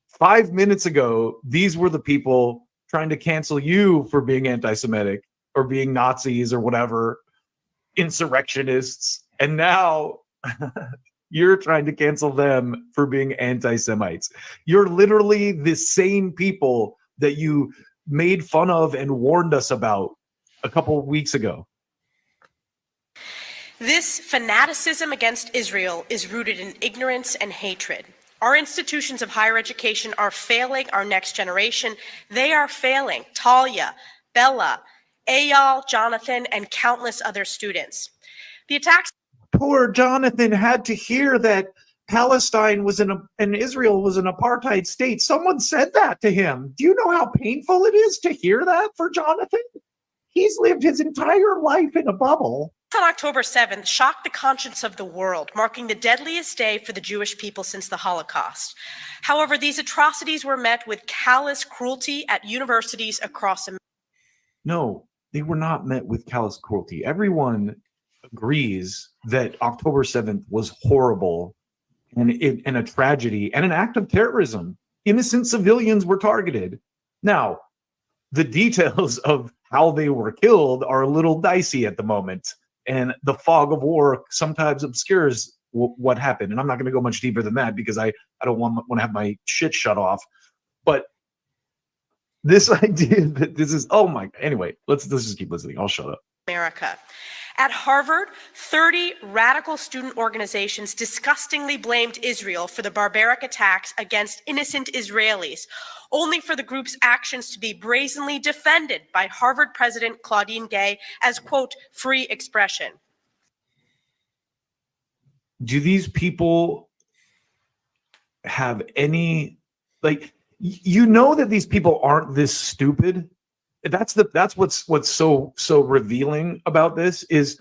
5 minutes ago, these were the people trying to cancel you for being anti-Semitic or being Nazis or whatever, insurrectionists. And now you're trying to cancel them for being anti-Semites. You're literally the same people that you made fun of and warned us about a couple of weeks ago. This fanaticism against Israel is rooted in ignorance and hatred. Our institutions of higher education are failing our next generation. They are failing Talia, Bella, Eyal, Jonathan, and countless other students. The attacks. Poor Jonathan had to hear that Palestine was and Israel was an apartheid state. Someone said that to him. Do you know how painful it is to hear that for Jonathan? He's lived his entire life in a bubble. On October 7th, shocked the conscience of the world, marking the deadliest day for the Jewish people since the Holocaust. However, these atrocities were met with callous cruelty at universities across America. No, they were not met with callous cruelty. Everyone agrees that October 7th was horrible and a tragedy and an act of terrorism. Innocent civilians were targeted. Now, the details of how they were killed are a little dicey at the moment. And the fog of war sometimes obscures what happened. And I'm not going to go much deeper than that because I don't want to have my shit shut off. But this idea that this is, oh my, anyway, let's just keep listening. I'll shut up. America. At Harvard, 30 radical student organizations disgustingly blamed Israel for the barbaric attacks against innocent Israelis, only for the group's actions to be brazenly defended by Harvard President Claudine Gay as, quote, free expression. Do these people have any, like, you know that these people aren't this stupid? That's what's so revealing about this is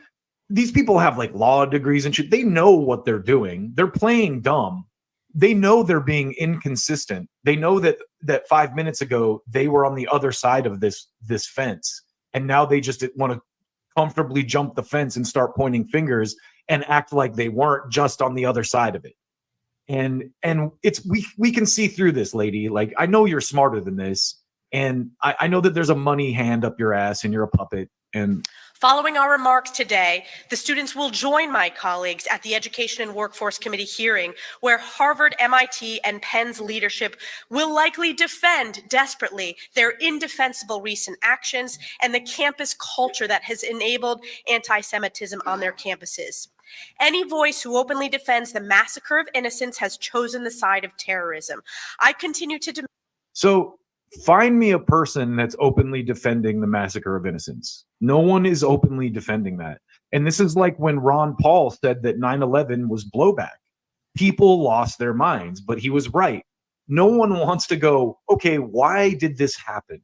these people have like law degrees and shit. They know what they're doing. They're playing dumb. They know they're being inconsistent. They know that 5 minutes ago they were on the other side of this fence, and now they just want to comfortably jump the fence and start pointing fingers and act like they weren't just on the other side of it. And it's we can see through this, lady. Like, I know you're smarter than this. And I know that there's a money hand up your ass and you're a puppet. And following our remarks today, the students will join my colleagues at the Education and Workforce Committee hearing, where Harvard, MIT, and Penn's leadership will likely defend desperately their indefensible recent actions and the campus culture that has enabled anti-Semitism on their campuses. Any voice who openly defends the massacre of innocents has chosen the side of terrorism. I continue to demand. So find me a person that's openly defending the massacre of innocents. No one is openly defending that. And this is like when Ron Paul said that 9/11 was blowback. People lost their minds, but he was right. No one wants to go, okay, why did this happen?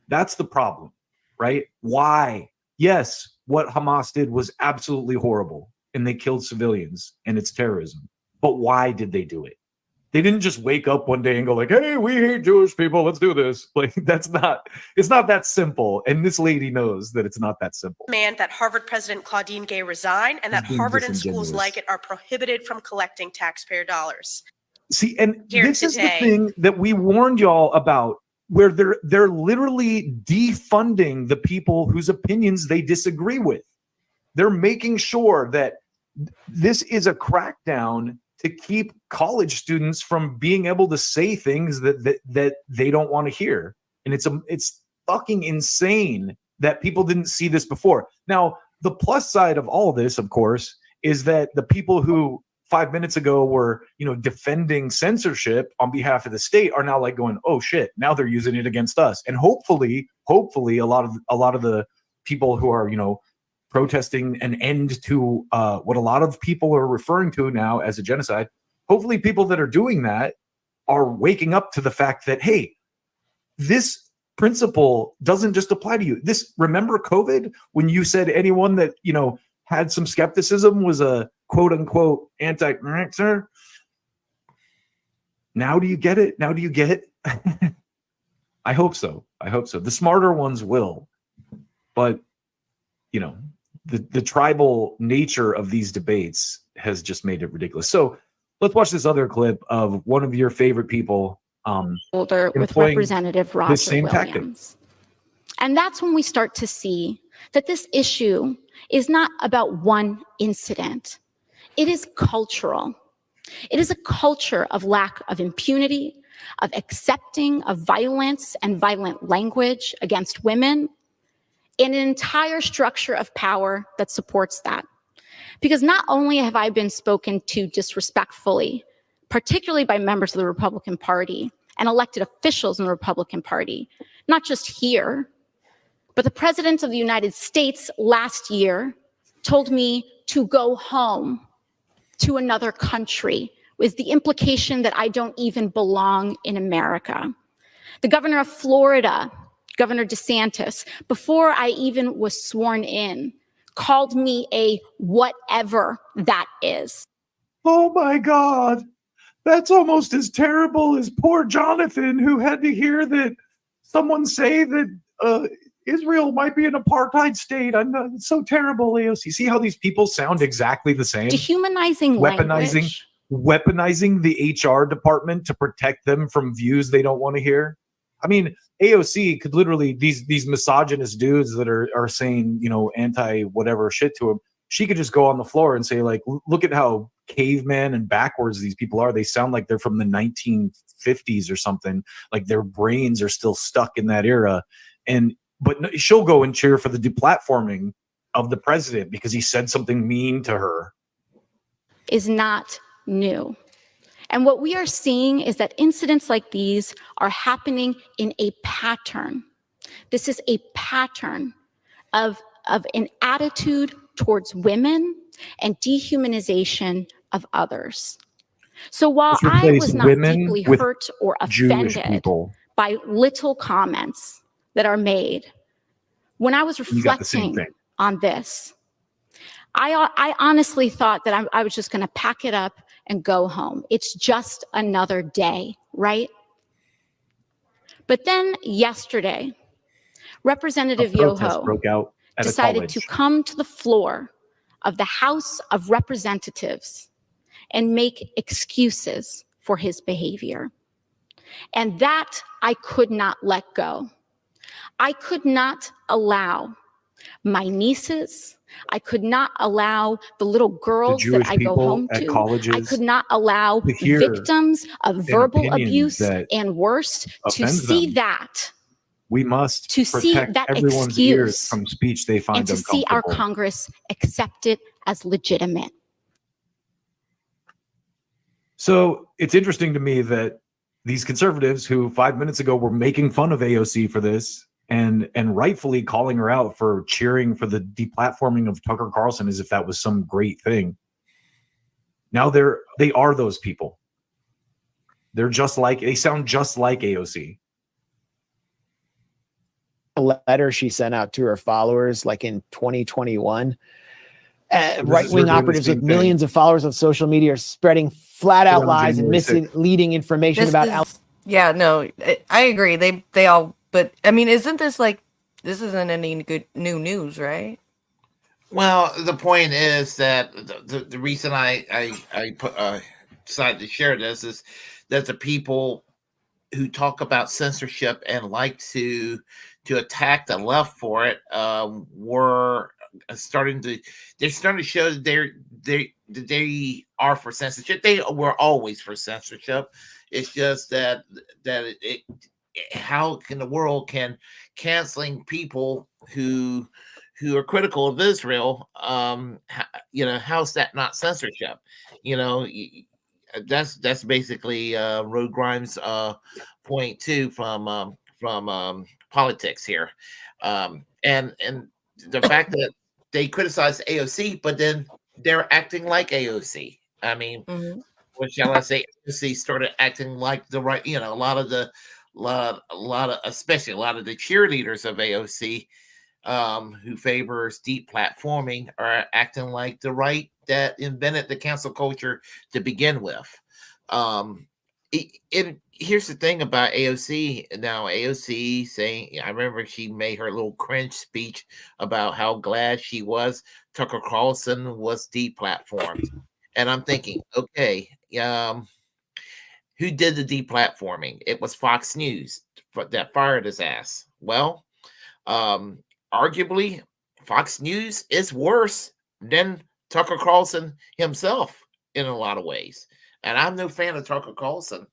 That's the problem, right? Why? Yes, what Hamas did was absolutely horrible, and they killed civilians, and it's terrorism. But why did they do it? They didn't just wake up one day and go like, hey, we hate Jewish people, let's do this. Like, it's not that simple. And this lady knows that it's not that simple. Demand that Harvard President Claudine Gay resign and that Harvard and schools like it are prohibited from collecting taxpayer dollars. See, and this is the thing that we warned y'all about, where they're literally defunding the people whose opinions they disagree with. They're making sure that this is a crackdown to keep college students from being able to say things that they don't want to hear. And it's fucking insane that people didn't see this before. Now, the plus side of all of this, of course, is that the people who 5 minutes ago were, defending censorship on behalf of the state are now like going, oh shit, now they're using it against us. And hopefully a lot of the people who are, protesting an end to what a lot of people are referring to now as a genocide. Hopefully people that are doing that are waking up to the fact that, hey, this principle doesn't just apply to you. Remember COVID, when you said anyone that, had some skepticism was a quote unquote anti-vaxxer? Now do you get it? Now do you get it? I hope so. The smarter ones will. But, the tribal nature of these debates has just made it ridiculous. So Let's watch this other clip of one of your favorite people Older with employing Representative this Roger same tactic. Williams. And that's when we start to see that this issue is not about one incident. It is cultural. It is a culture of lack of impunity, of accepting of violence and violent language against women, and an entire structure of power that supports that. Because not only have I been spoken to disrespectfully, particularly by members of the Republican Party and elected officials in the Republican Party, not just here, but the President of the United States last year told me to go home to another country, with the implication that I don't even belong in America. The governor of Florida, Governor DeSantis, before I even was sworn in, called me a whatever that is. Oh my God. That's almost as terrible as poor Jonathan, who had to hear that someone say that Israel might be an apartheid state. It's so terrible, AOC. See how these people sound exactly the same? Dehumanizing language. Weaponizing the HR department to protect them from views they don't want to hear. I mean, AOC could literally, these misogynist dudes that are saying, you know, anti whatever shit to him, she could just go on the floor and say, like, look at how caveman and backwards these people are. They sound like they're from the 1950s or something. Like their brains are still stuck in that era. But she'll go and cheer for the deplatforming of the president because he said something mean to her. Is not new. And what we are seeing is that incidents like these are happening in a pattern. This is a pattern of an attitude towards women and dehumanization of others. So while I was not deeply hurt or offended by little comments that are made, when I was reflecting on this, I honestly thought that I was just going to pack it up and go home. It's just another day, right? But then yesterday, Representative Yoho decided to come to the floor of the House of Representatives and make excuses for his behavior. And that I could not let go. I could not allow my nieces, I could not allow the little girls that I go home to, I could not allow victims of verbal abuse and worse to see that. We must to see that everyone's ears from speech they find and to see our Congress accept it as legitimate. So it's interesting to me that these conservatives who 5 minutes ago were making fun of AOC for this and rightfully calling her out for cheering for the deplatforming of Tucker Carlson as if that was some great thing. Now they are those people. They sound just like AOC. A letter she sent out to her followers like in 2021. Right-wing operatives with millions of followers on social media are spreading flat-out lies and misleading information about. Yeah, no, I agree. They all. But I mean, isn't this like this isn't any good new news, right? Well, the point is that the reason I decided to share this is that the people who talk about censorship and like to attack the left for it were starting to show that they are for censorship. They were always for censorship. It's just that how can the world can canceling people who are critical of Israel, how's that not censorship? That's basically Rod Grimes' point too from politics here, and the fact that they criticize AOC, but then they're acting like AOC. I mean, what shall I say? AOC started acting like the right. A lot of especially a lot of the cheerleaders of AOC who favors deep platforming are acting like the right that invented the cancel culture to begin with. Here's the thing about AOC. Now, AOC saying, I remember she made her little cringe speech about how glad she was Tucker Carlson was deplatformed. And I'm thinking, okay, who did the deplatforming? It was Fox News that fired his ass. Well, arguably, Fox News is worse than Tucker Carlson himself in a lot of ways. And I'm no fan of Tucker Carlson,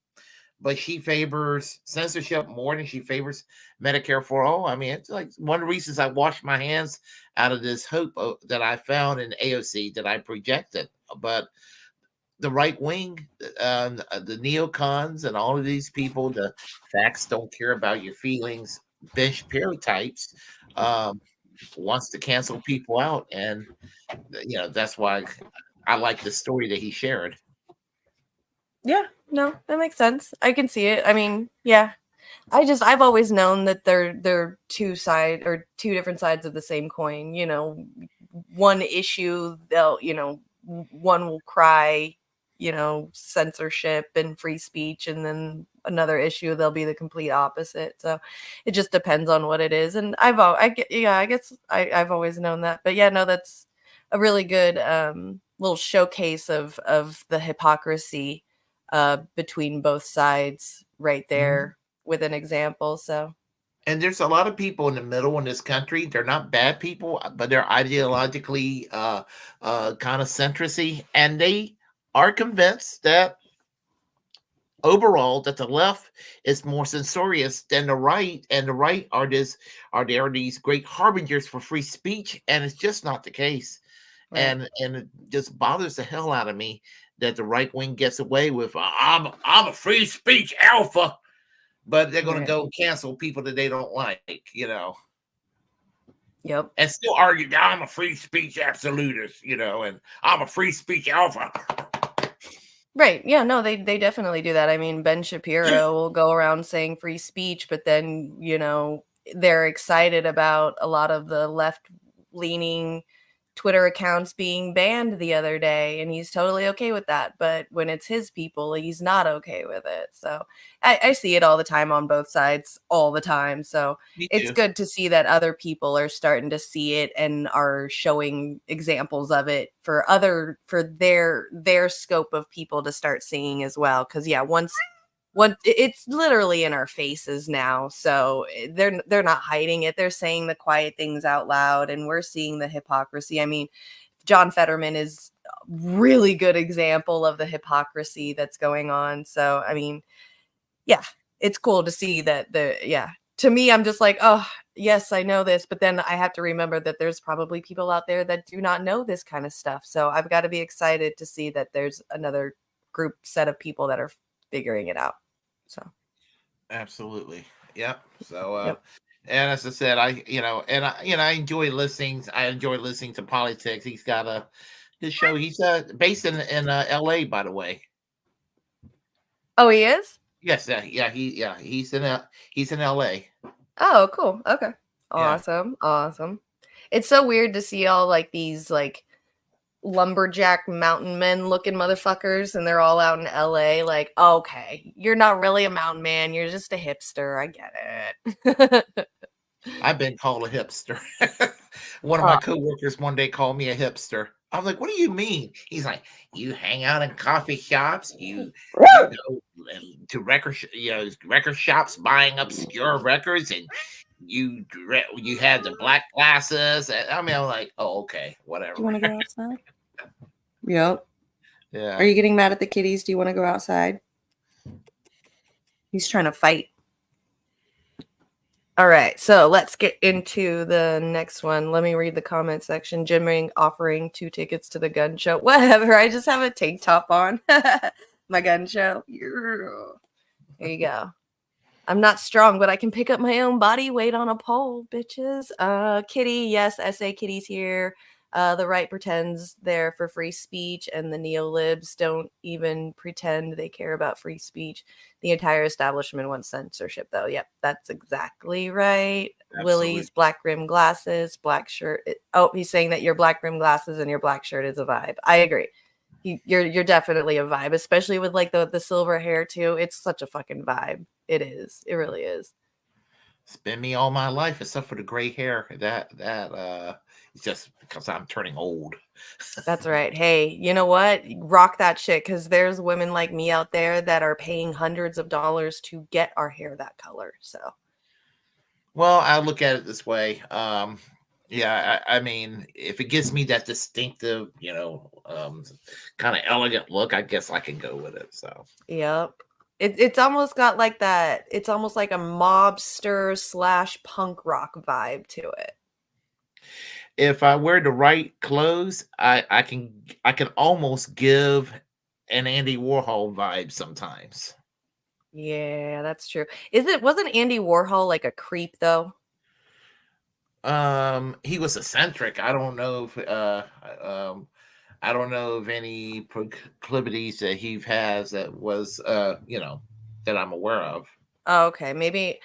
but she favors censorship more than she favors Medicare for all. I mean, it's like one of the reasons I washed my hands out of this hope that I found in AOC that I projected. But the right wing, the neocons, and all of these people, the facts don't care about your feelings, Ben Shapiro types, wants to cancel people out. And, that's why I like the story that he shared. Yeah, no, that makes sense. I can see it. I mean, yeah. I've always known that they're two different sides of the same coin. One issue they'll, one will cry, censorship and free speech, and then another issue they'll be the complete opposite. So it just depends on what it is. And I've always known that. But yeah, no, that's a really good little showcase of the hypocrisy between both sides right there with an example. So, and there's a lot of people in the middle in this country. They're not bad people, but they're ideologically kind of centristy, and they are convinced that overall that the left is more censorious than the right, and the right are these great harbingers for free speech, and it's just not the case. Right. And it just bothers the hell out of me that the right wing gets away with I'm a free speech alpha, but they're going to go cancel people that they don't like, Yep. And still argue that I'm a free speech absolutist, and I'm a free speech alpha. Right. Yeah, no, they definitely do that. I mean, Ben Shapiro will go around saying free speech, but then, they're excited about a lot of the left-leaning Twitter accounts being banned the other day, and he's totally okay with that. But when it's his people, he's not okay with it. So I see it all the time on both sides, all the time. So it's good to see that other people are starting to see it and are showing examples of it for their scope of people to start seeing as well. Because once it's literally in our faces now, so they're not hiding it. They're saying the quiet things out loud, and we're seeing the hypocrisy. I mean, John Fetterman is a really good example of the hypocrisy that's going on. So, I mean, yeah, it's cool to see that to me, I'm just like, oh, yes, I know this, but then I have to remember that there's probably people out there that do not know this kind of stuff. So I've got to be excited to see that there's another set of people that are figuring it out. So absolutely. Yep. So and as I said, I enjoy listening. I enjoy listening to politics. He's got this show. He's based in LA, by the way. Oh, he is? Yes, he's in LA. Oh, cool. Okay. Awesome. Yeah. Awesome. It's so weird to see all like these like lumberjack mountain men looking motherfuckers, and they're all out in LA. Like, okay, you're not really a mountain man, you're just a hipster. I get it. I've been called a hipster. One of my coworkers one day called me a hipster. I'm like, what do you mean? He's like, you hang out in coffee shops, you go to record shops buying obscure records, and you had the black glasses. I mean, I'm like, oh, okay, whatever. Do you want to go outside? Yep. Yeah. Are you getting mad at the kitties? Do you want to go outside? He's trying to fight. All right, so let's get into the next one. Let me read the comment section. Jimi offering 2 tickets to the gun show. Whatever, I just have a tank top on. My gun show. There you go. I'm not strong, but I can pick up my own body weight on a pole, bitches. Kitty, yes, SA Kitty's here. The right pretends they're for free speech, and the neolibs don't even pretend they care about free speech. The entire establishment wants censorship, though. Yep, that's exactly right. Absolutely. Willie's black rim glasses, black shirt. He's saying that your black rim glasses and your black shirt is a vibe. I agree. You're definitely a vibe, especially with like the silver hair too. It's such a fucking vibe. It is. It really is. It's been me all my life, except for the gray hair. That it's just because I'm turning old. That's right. Hey, you know what? Rock that shit, because there's women like me out there that are paying hundreds of dollars to get our hair that color. So Well, I look at it this way. Yeah, I mean, if it gives me that distinctive, kind of elegant look, I guess I can go with it. So, yep. It's almost got like that. It's almost like a mobster / punk rock vibe to it. if I wear the right clothes, I can almost give an Andy Warhol vibe sometimes. Yeah, that's true. Wasn't Andy Warhol like a creep though? He was eccentric. I don't know of any proclivities that he has that was that I'm aware of. Oh, okay. Maybe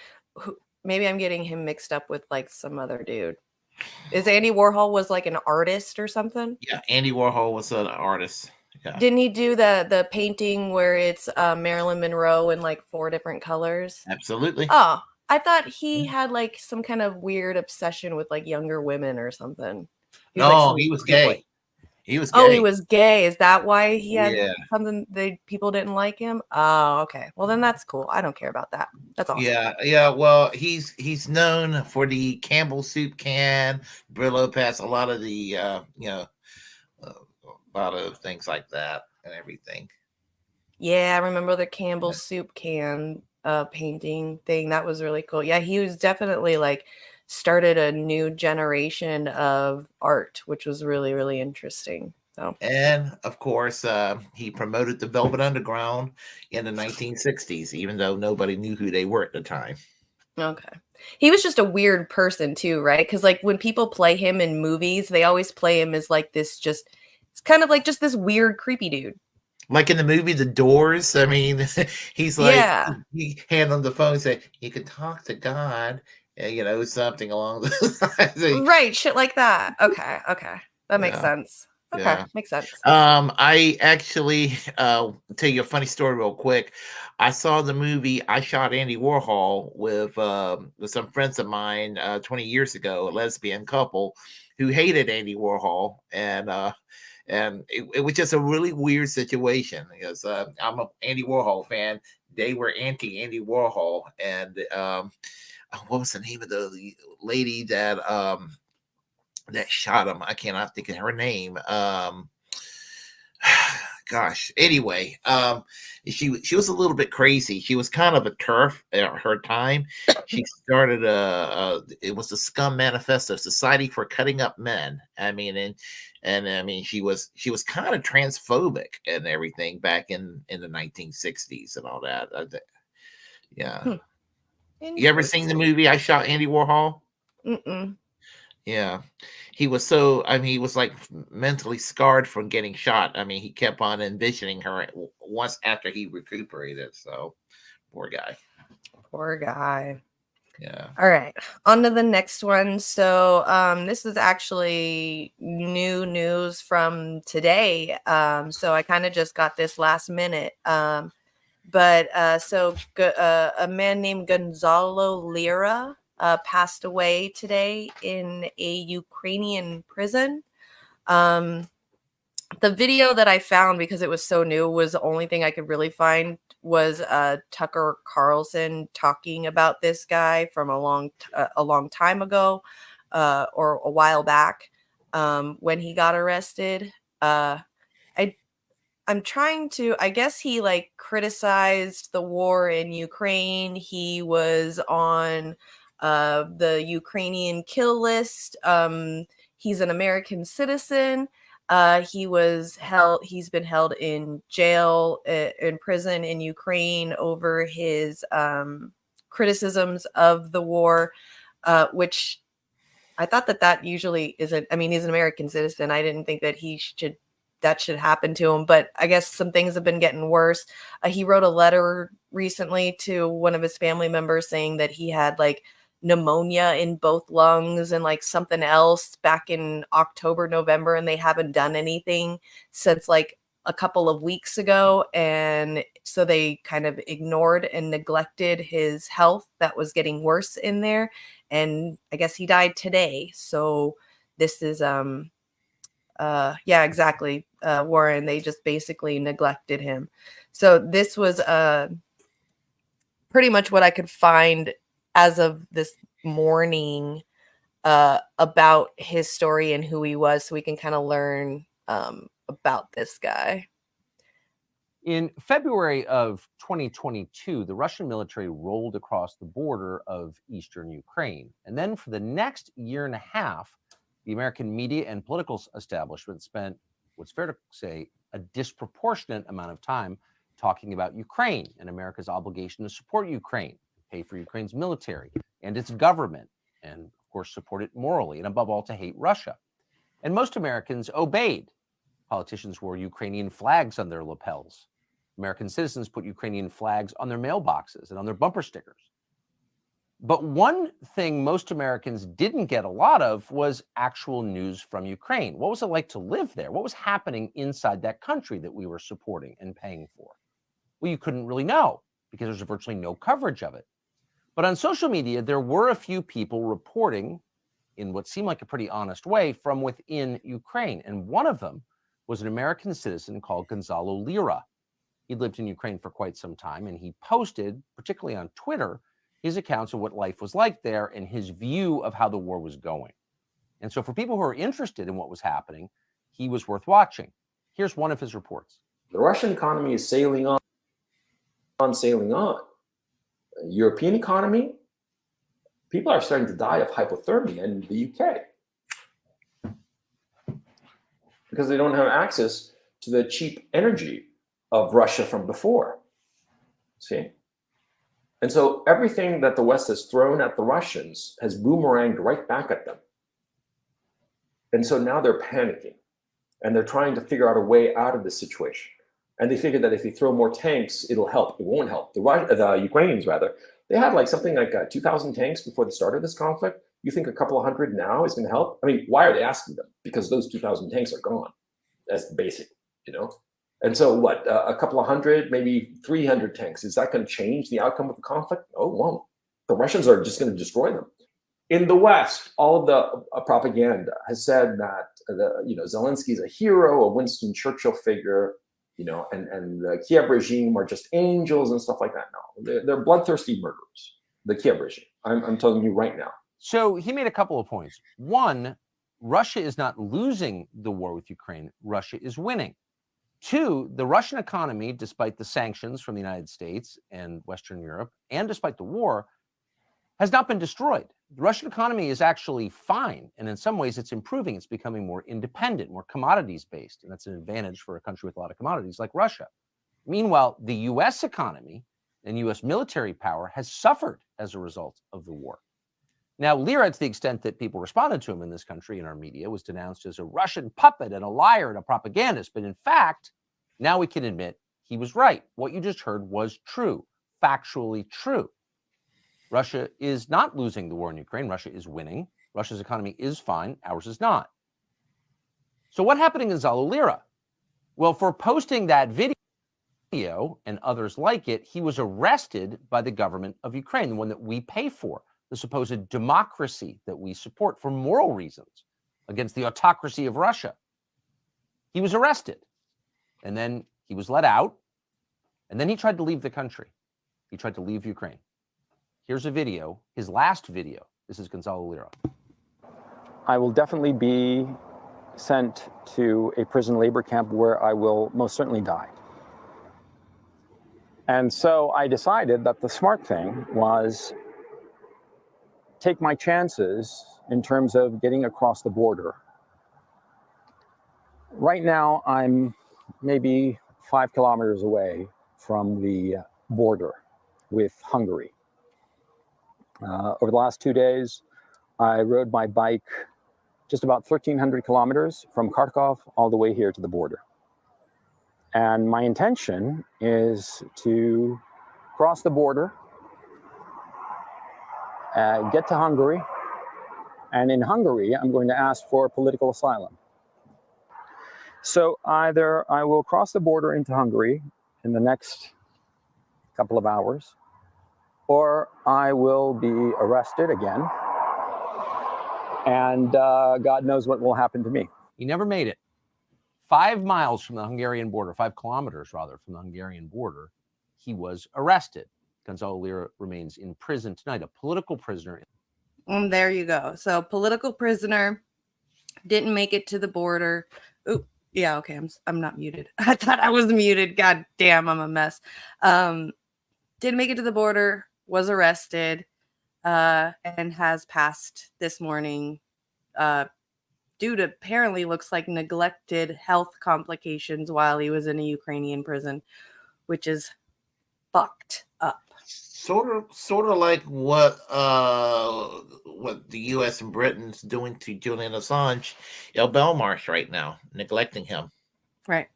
I'm getting him mixed up with like some other dude. Is Andy Warhol was like an artist or something? Yeah, Andy Warhol was an artist. Yeah, Didn't he do the painting where it's Marilyn Monroe in like 4 different colors? absolutely. Oh, I thought he Yeah. had like some kind of weird obsession with like younger women or something. He was like No, some he was creep gay. like. He was Oh, he gay. was gay. Is that why he had Yeah, something people didn't like him? Oh, okay. Well, then that's cool. I don't care about that. That's awesome. yeah. Well, he's known for the Campbell soup can, Brillo pass, a lot of the a lot of things like that and everything. Yeah, I remember the Campbell Yeah. soup can painting thing. That was really cool. Yeah, he was definitely like started a new generation of art, which was really, really interesting. So, And of course, he promoted the Velvet Underground in the 1960s, even though nobody knew who they were at the time. okay. He was just a weird person too, right? Because like when people play him in movies, they always play him as like this just it's kind of like just this weird, creepy dude. Like in the movie The Doors, I mean, he's like Yeah. he hand on the phone and say you can talk to God, something along those lines. Right, shit like that. Okay, okay. That makes Yeah, sense. Okay, yeah. makes sense. I actually tell you a funny story real quick. I saw the movie I Shot Andy Warhol with some friends of mine 20 years ago, a lesbian couple who hated Andy Warhol, and it was just a really weird situation because I'm an Andy Warhol fan. They were anti Andy Warhol, and what was the name of the lady that shot him? I cannot think of her name. Gosh. Anyway, she was a little bit crazy. She was kind of a turf at her time. She started it was the Scum Manifesto, Society for Cutting Up Men. I mean, and I mean she was kind of transphobic and everything back in the 1960s and all that. Yeah. You ever seen the Interesting. movie I Shot Andy Warhol? Mm-mm. Yeah. He was so, I mean, he was like mentally scarred from getting shot. I mean, he kept on envisioning her once after he recuperated. So, poor guy. Poor guy. Yeah. All right, on to the next one. So, this is actually new news from today. So I kind of just got this last minute. A man named Gonzalo Lira passed away today in a Ukrainian prison. The video that I found, because it was so new, was the only thing I could really find was Tucker Carlson talking about this guy from a long time ago, or a while back, when he got arrested. I I'm trying to, I guess he like criticized the war in Ukraine. He was on the Ukrainian kill list. He's an American citizen. He's been held in jail, in prison in Ukraine over his criticisms of the war, which I thought that usually isn't. I mean, he's an American citizen. I didn't think that that should happen to him, but I guess some things have been getting worse. He wrote a letter recently to one of his family members saying that he had like pneumonia in both lungs and like something else back in October, November, and they haven't done anything since like a couple of weeks ago, and so they kind of ignored and neglected his health that was getting worse in there, and I guess he died today. So this is yeah, exactly, Warren, they just basically neglected him. So this was pretty much what I could find as of this morning about his story and who he was, so we can kind of learn about this guy. In February of 2022, the Russian military rolled across the border of eastern Ukraine. And then for the next year and a half, the American media and political establishment spent, what's fair to say, a disproportionate amount of time talking about Ukraine and America's obligation to support Ukraine, pay for Ukraine's military and its government, and of course support it morally, and above all, to hate Russia. And most Americans obeyed. Politicians wore Ukrainian flags on their lapels. American citizens put Ukrainian flags on their mailboxes and on their bumper stickers. But one thing most Americans didn't get a lot of was actual news from Ukraine. What was it like to live there? What was happening inside that country that we were supporting and paying for? Well, you couldn't really know because there's virtually no coverage of it. But on social media, there were a few people reporting in what seemed like a pretty honest way from within Ukraine. And one of them was an American citizen called Gonzalo Lira. He lived in Ukraine for quite some time, and he posted, particularly on Twitter, his accounts of what life was like there and his view of how the war was going. And so for people who are interested in what was happening, he was worth watching. Here's one of his reports. The Russian economy is sailing on. European economy, people are starting to die of hypothermia in the UK because they don't have access to the cheap energy of Russia from before. See? And so everything that the West has thrown at the Russians has boomeranged right back at them. And so now they're panicking and they're trying to figure out a way out of this situation. And they figure that if they throw more tanks, it'll help. It won't help. The Ukrainians, rather, they had like something like 2,000 tanks before the start of this conflict. You think a couple of hundred now is going to help? I mean, why are they asking them? Because those 2,000 tanks are gone. That's basic, you know? And so what, a couple of hundred, maybe 300 tanks, is that going to change the outcome of the conflict? No, it won't. The Russians are just going to destroy them. In the West, all of the propaganda has said that Zelensky is a hero, a Winston Churchill figure, and the Kiev regime are just angels and stuff like that. No, they're bloodthirsty murderers. The Kiev regime. I'm telling you right now. So he made a couple of points. One, Russia is not losing the war with Ukraine. Russia is winning. Two, the Russian economy, despite the sanctions from the United States and Western Europe, and despite the war, has not been destroyed. The Russian economy is actually fine. And in some ways, it's improving. It's becoming more independent, more commodities-based. And that's an advantage for a country with a lot of commodities like Russia. Meanwhile, the U.S. economy and U.S. military power has suffered as a result of the war. Now, Lira, to the extent that people responded to him in this country, in our media, was denounced as a Russian puppet and a liar and a propagandist. But in fact, now we can admit he was right. What you just heard was true, factually true. Russia is not losing the war in Ukraine. Russia is winning. Russia's economy is fine. Ours is not. So what happened to Gonzalo Lira? Well, for posting that video and others like it, he was arrested by the government of Ukraine, the one that we pay for, the supposed democracy that we support for moral reasons against the autocracy of Russia. He was arrested, and then he was let out, and then he tried to leave the country. He tried to leave Ukraine. Here's a video, his last video. This is Gonzalo Lira. I will definitely be sent to a prison labor camp where I will most certainly die. And so I decided that the smart thing was take my chances in terms of getting across the border. Right now, I'm maybe 5 kilometers away from the border with Hungary. Over the last 2 days, I rode my bike just about 1,300 kilometers from Kharkov all the way here to the border. And my intention is to cross the border, get to Hungary, and in Hungary, I'm going to ask for political asylum. So either I will cross the border into Hungary in the next couple of hours, or I will be arrested again, and God knows what will happen to me. He never made it. 5 miles from the Hungarian border, 5 kilometers rather from the Hungarian border, he was arrested. Gonzalo Lira remains in prison tonight, a political prisoner. There you go. So political prisoner, didn't make it to the border. Ooh, yeah, okay, I'm not muted. I thought I was muted. God damn, I'm a mess. Didn't make it to the border, was arrested, and has passed this morning due to apparently looks like neglected health complications while he was in a Ukrainian prison, which is fucked up. Sort of like what the U.S. and Britain's doing to Julian Assange, Belmarsh right now, neglecting him. Right,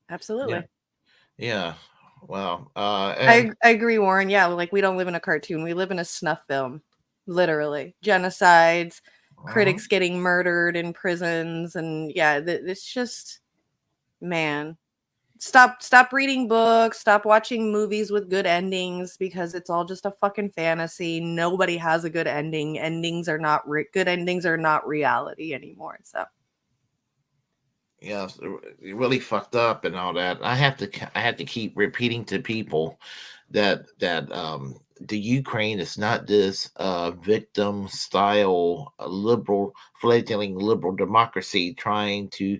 absolutely. Yeah. Well, I agree, Warren. Yeah, like we don't live in a cartoon. We live in a snuff film, literally. Genocides, critics getting murdered in prisons, and yeah, it's just, man. Stop reading books. Stop watching movies with good endings because it's all just a fucking fantasy. Nobody has a good ending. Good endings are not reality anymore. So. Yeah, really fucked up and all that. I have to keep repeating to people that the Ukraine is not this victim style fledgling liberal democracy trying to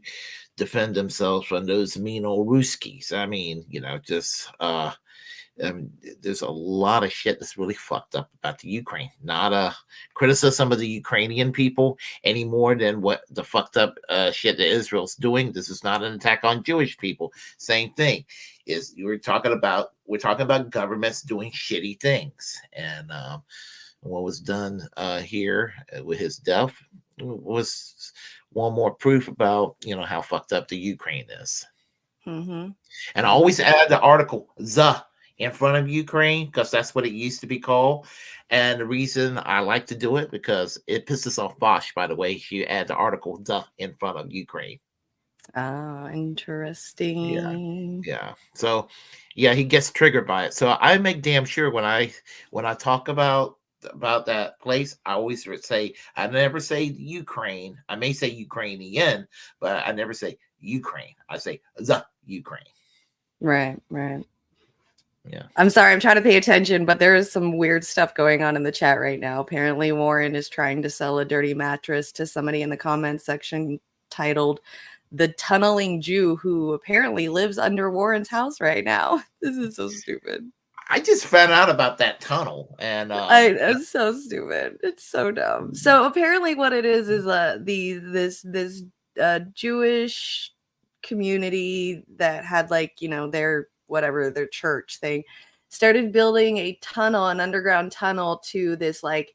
defend themselves from those mean old Ruskies. I mean, just there's a lot of shit that's really fucked up about the Ukraine. Not a criticism of the Ukrainian people any more than what the fucked up shit that Israel's doing. This is not an attack on Jewish people. Same thing. We're talking about governments doing shitty things, and what was done here with his death was one more proof about how fucked up the Ukraine is. Mm-hmm. And I always add the article "the" in front of Ukraine because that's what it used to be called. And the reason I like to do it because it pisses off Bosch, by the way, if you add the article "the" in front of Ukraine. Oh, interesting. Yeah. So, yeah, he gets triggered by it. So I make damn sure when I talk about that place, I always say I never say Ukraine. I may say Ukrainian, but I never say Ukraine. I say the Ukraine. Right. Yeah. I'm sorry, I'm trying to pay attention, but there is some weird stuff going on in the chat right now. Apparently, Warren is trying to sell a dirty mattress to somebody in the comments section titled "The Tunneling Jew," who apparently lives under Warren's house right now. This is so stupid. I just found out about that tunnel, and it's so stupid. It's so dumb. So apparently, what it is this Jewish community that had their church thing started building an underground tunnel to this like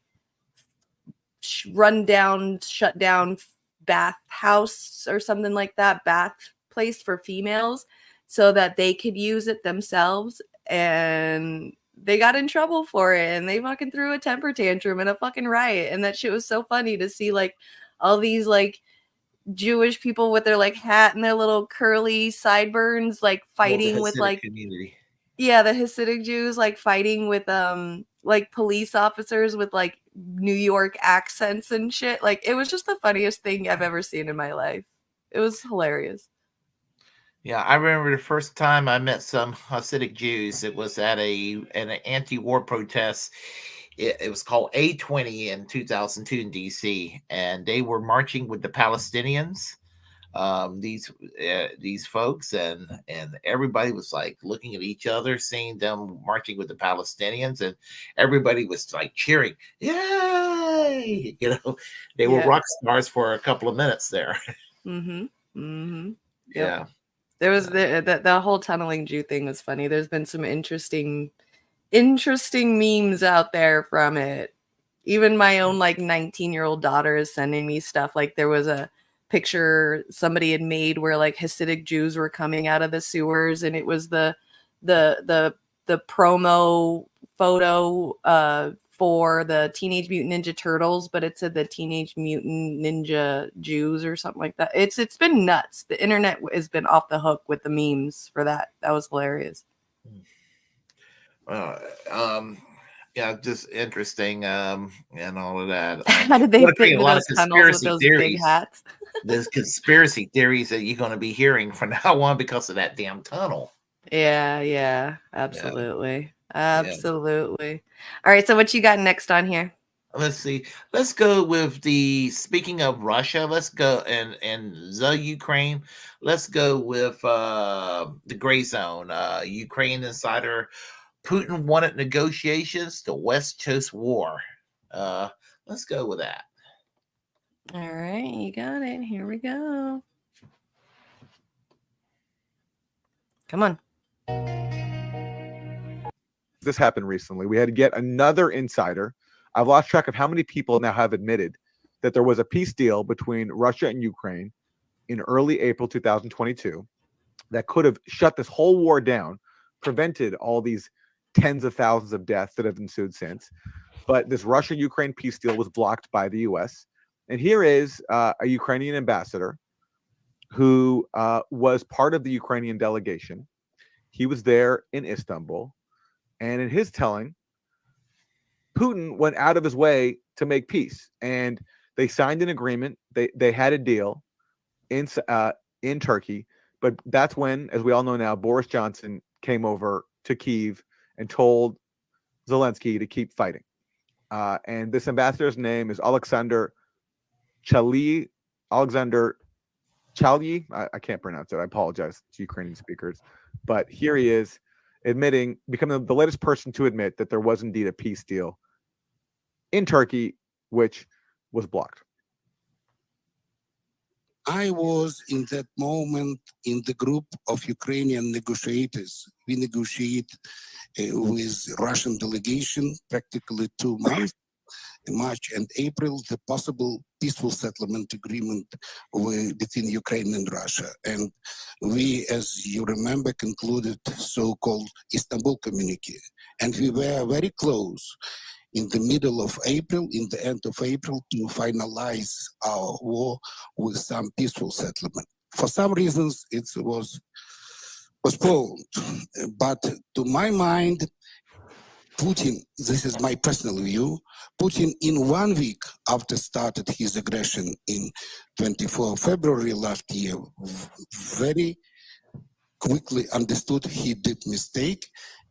rundown, shut down bath house or something like that, bath place for females, so that they could use it themselves. And they got in trouble for it, and they fucking threw a temper tantrum and a fucking riot. And that shit was so funny to see, like, all these like Jewish people with their like hat and their little curly sideburns, like fighting with like community. Yeah, the Hasidic Jews like fighting with like police officers with like New York accents and shit. Like, it was just the funniest thing I've ever seen in my life. It was hilarious. Yeah, I remember the first time I met some Hasidic Jews. It was at an anti-war protest. It was called A20 in 2002 in DC, and they were marching with the Palestinians. These folks and everybody was like looking at each other, seeing them marching with the Palestinians, and everybody was like cheering, "Yay!" They were rock stars for a couple of minutes there. Yep. Yeah. There was the whole tunneling Jew thing was funny. There's been some interesting memes out there from it. Even my own like 19-year-old daughter is sending me stuff. Like, there was a picture somebody had made where like Hasidic Jews were coming out of the sewers, and it was the promo photo for the Teenage Mutant Ninja Turtles, but it said the Teenage Mutant Ninja Jews or something like that. It's been nuts. The internet has been off the hook with the memes for that. That was hilarious. Yeah, just interesting, and all of that. How did they But fit a into lot those of tunnels with conspiracy those big theories. hats? There's conspiracy theories that you're going to be hearing from now on because of that damn tunnel. Yeah, absolutely. Absolutely. All right, so what you got next on here? Let's see. Let's go with speaking of Russia, let's go and the Ukraine. Let's go with the gray zone. Ukraine insider Putin wanted negotiations to West Coast war. Let's go with that. All right, you got it. Here we go. Come on. This happened recently. We had to get another insider. I've lost track of how many people now have admitted that there was a peace deal between Russia and Ukraine in early April 2022 that could have shut this whole war down, prevented all these tens of thousands of deaths that have ensued since. But this Russia-Ukraine peace deal was blocked by the U.S. And here is a Ukrainian ambassador who was part of the Ukrainian delegation. He was there in Istanbul. And in his telling, Putin went out of his way to make peace. And they signed an agreement. They had a deal in Turkey. But that's when, as we all know now, Boris Johnson came over to Kyiv and told Zelensky to keep fighting. And this ambassador's name is Alexander Chalyi. I can't pronounce it. I apologize to Ukrainian speakers. But here he is becoming the latest person to admit that there was indeed a peace deal in Turkey, which was blocked. I was in that moment in the group of Ukrainian negotiators. We negotiate with Russian delegation practically 2 months, in March and April, the possible peaceful settlement agreement between Ukraine and Russia. And we, as you remember, concluded so-called Istanbul communique. And we were very close in the middle of April, in the end of April, to finalize our war with some peaceful settlement. For some reasons, it was postponed. But to my mind, Putin, this is my personal view, Putin in 1 week after started his aggression in 24 February last year, very quickly understood he did mistake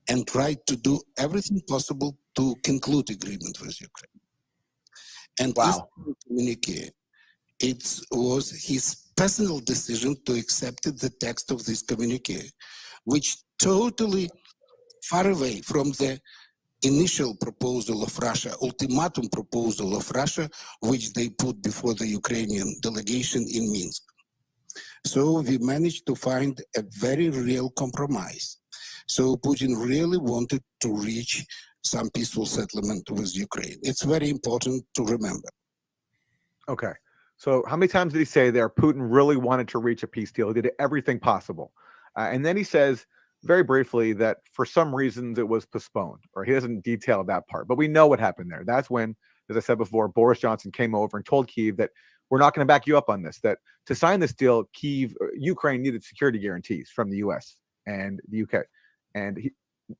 and tried to do everything possible to conclude agreement with Ukraine. And this communique, it was his personal decision to accept the text of this communique, which totally far away from the initial proposal of Russia, ultimatum proposal of Russia, which they put before the Ukrainian delegation in Minsk. So we managed to find a very real compromise. So Putin really wanted to reach some peaceful settlement with Ukraine. It's very important to remember. Okay. So how many times did he say there Putin really wanted to reach a peace deal? He did everything possible. And then he says very briefly that for some reasons it was postponed, or he doesn't detail that part, but we know what happened there. That's when, as I said before, Boris Johnson came over and told Kyiv that we're not going to back you up on this, that to sign this deal, Ukraine needed security guarantees from the US and the UK. And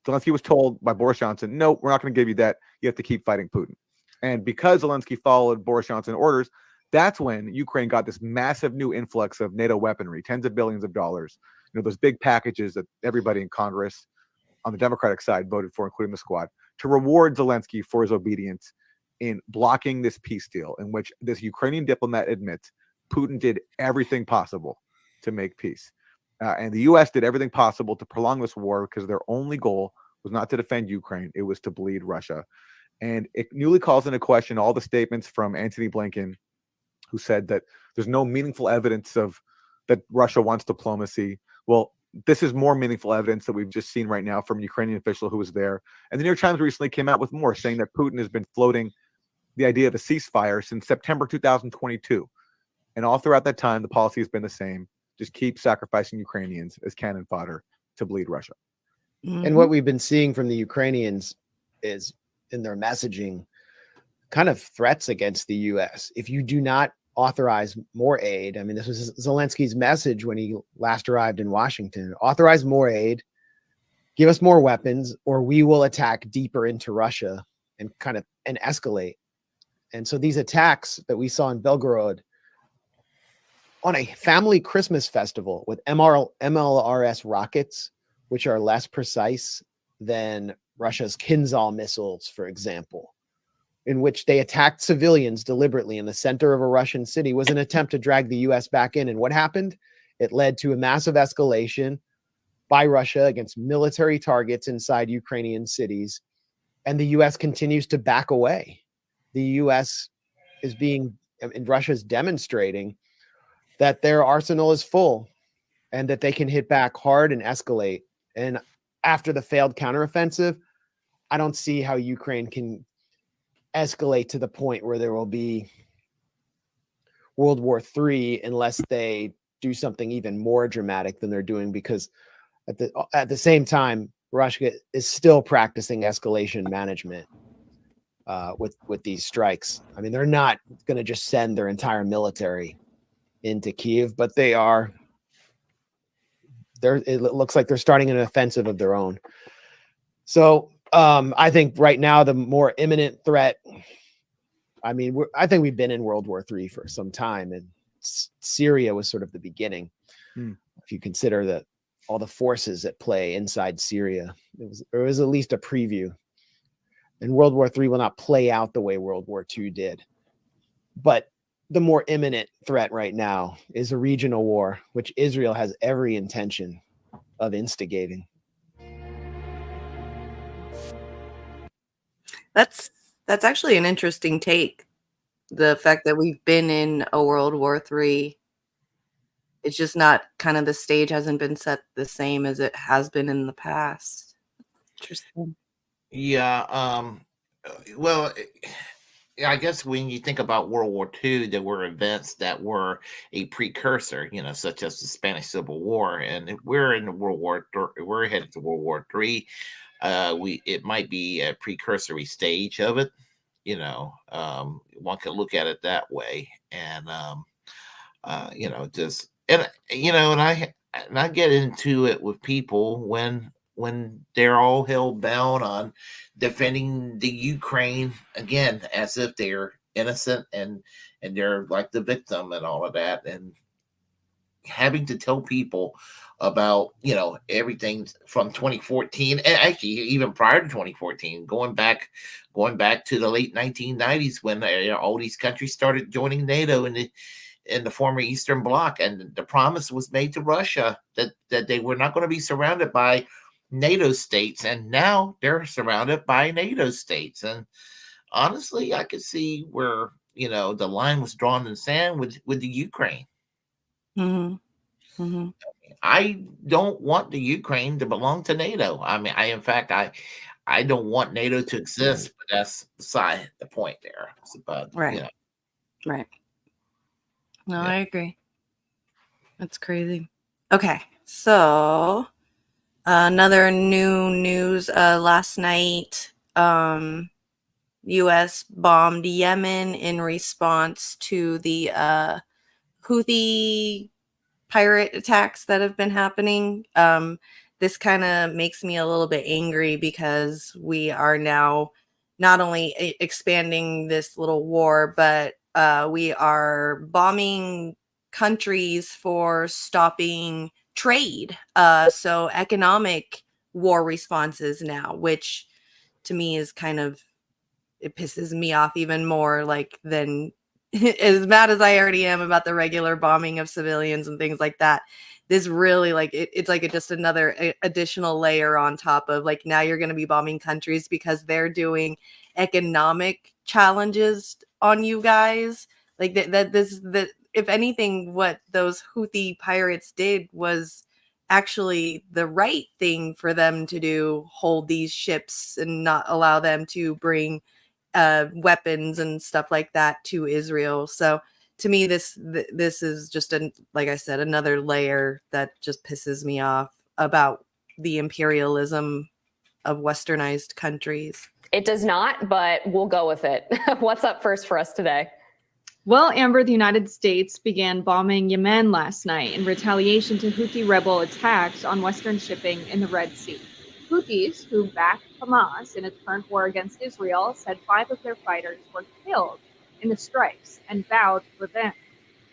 Zelensky was told by Boris Johnson, no, we're not going to give you that. You have to keep fighting Putin. And because Zelensky followed Boris Johnson's orders, that's when Ukraine got this massive new influx of NATO weaponry, tens of billions of dollars. You know, those big packages that everybody in Congress on the Democratic side voted for, including the squad, to reward Zelensky for his obedience in blocking this peace deal, in which this Ukrainian diplomat admits Putin did everything possible to make peace. And the U.S. did everything possible to prolong this war because their only goal was not to defend Ukraine. It was to bleed Russia. And it newly calls into question all the statements from Antony Blinken, who said that there's no meaningful evidence of that Russia wants diplomacy. Well, this is more meaningful evidence that we've just seen right now from a Ukrainian official who was there. And the New York Times recently came out with more, saying that Putin has been floating the idea of a ceasefire since September 2022. And all throughout that time, the policy has been the same. Just keep sacrificing Ukrainians as cannon fodder to bleed Russia. And what we've been seeing from the Ukrainians is in their messaging kind of threats against the U.S. If you do not authorize more aid, I mean, this was Zelensky's message when he last arrived in Washington, authorize more aid, give us more weapons, or we will attack deeper into Russia and escalate. And so these attacks that we saw in Belgorod on a family Christmas festival with MLRS rockets, which are less precise than Russia's Kinzhal missiles, for example, in which they attacked civilians deliberately in the center of a Russian city, was an attempt to drag the U.S. back in. And what happened? It led to a massive escalation by Russia against military targets inside Ukrainian cities. And the U.S. continues to back away. The U.S. and Russia's demonstrating that their arsenal is full and that they can hit back hard and escalate. And after the failed counteroffensive, I don't see how Ukraine can escalate to the point where there will be World War III unless they do something even more dramatic than they're doing, because at the same time, Russia is still practicing escalation management with these strikes. I mean, they're not going to just send their entire military into Kiev, but they are. It looks like they're starting an offensive of their own. So I think right now the more imminent threat, I mean, I think we've been in World War III for some time, and Syria was sort of the beginning. If you consider that all the forces at play inside Syria, it was at least a preview. And World War III will not play out the way World War II did. But the more imminent threat right now is a regional war, which Israel has every intention of instigating. That's actually an interesting take. The fact that we've been in a World War III, it's just not kind of, the stage hasn't been set the same as it has been in the past. Interesting. Yeah. Well, I guess when you think about World War II, there were events that were a precursor, such as the Spanish Civil War, and if we're in we're headed to World War III. It might be a precursory stage of it. One could look at it that way, and and I get into it with people when they're all hell bound on defending the Ukraine again, as if they're innocent and they're like the victim and all of that, and having to tell people about everything from 2014, and actually even prior to 2014, going back to the late 1990s when all these countries started joining NATO in the former Eastern Bloc, and the promise was made to Russia that they were not going to be surrounded by NATO states, and now they're surrounded by NATO states. And honestly, I could see where the line was drawn in the sand with the Ukraine. Mm-hmm. Mm-hmm. I don't want the Ukraine to belong to NATO. I mean, I don't want NATO to exist, but that's beside the point there. But right. Right. No, yeah. I agree. That's crazy. Okay, so another new news. Last night, U.S. bombed Yemen in response to the Houthi pirate attacks that have been happening. This kind of makes me a little bit angry because we are now not only expanding this little war, but we are bombing countries for stopping trade. So economic war responses now, which to me is it pisses me off even more, than as mad as I already am about the regular bombing of civilians and things like that. This really it's just another additional layer on top of now you're going to be bombing countries because they're doing economic challenges on you guys. If anything, what those Houthi pirates did was actually the right thing for them to do, hold these ships and not allow them to bring weapons and stuff like that to Israel. So to me, this is just like I said, another layer that just pisses me off about the imperialism of westernized countries. It does not, but we'll go with it. What's up first for us today? Well, Amber, the United States began bombing Yemen last night in retaliation to Houthi rebel attacks on Western shipping in the Red Sea. Houthis, who back Hamas in its current war against Israel, said 5 of their fighters were killed in the strikes and vowed revenge.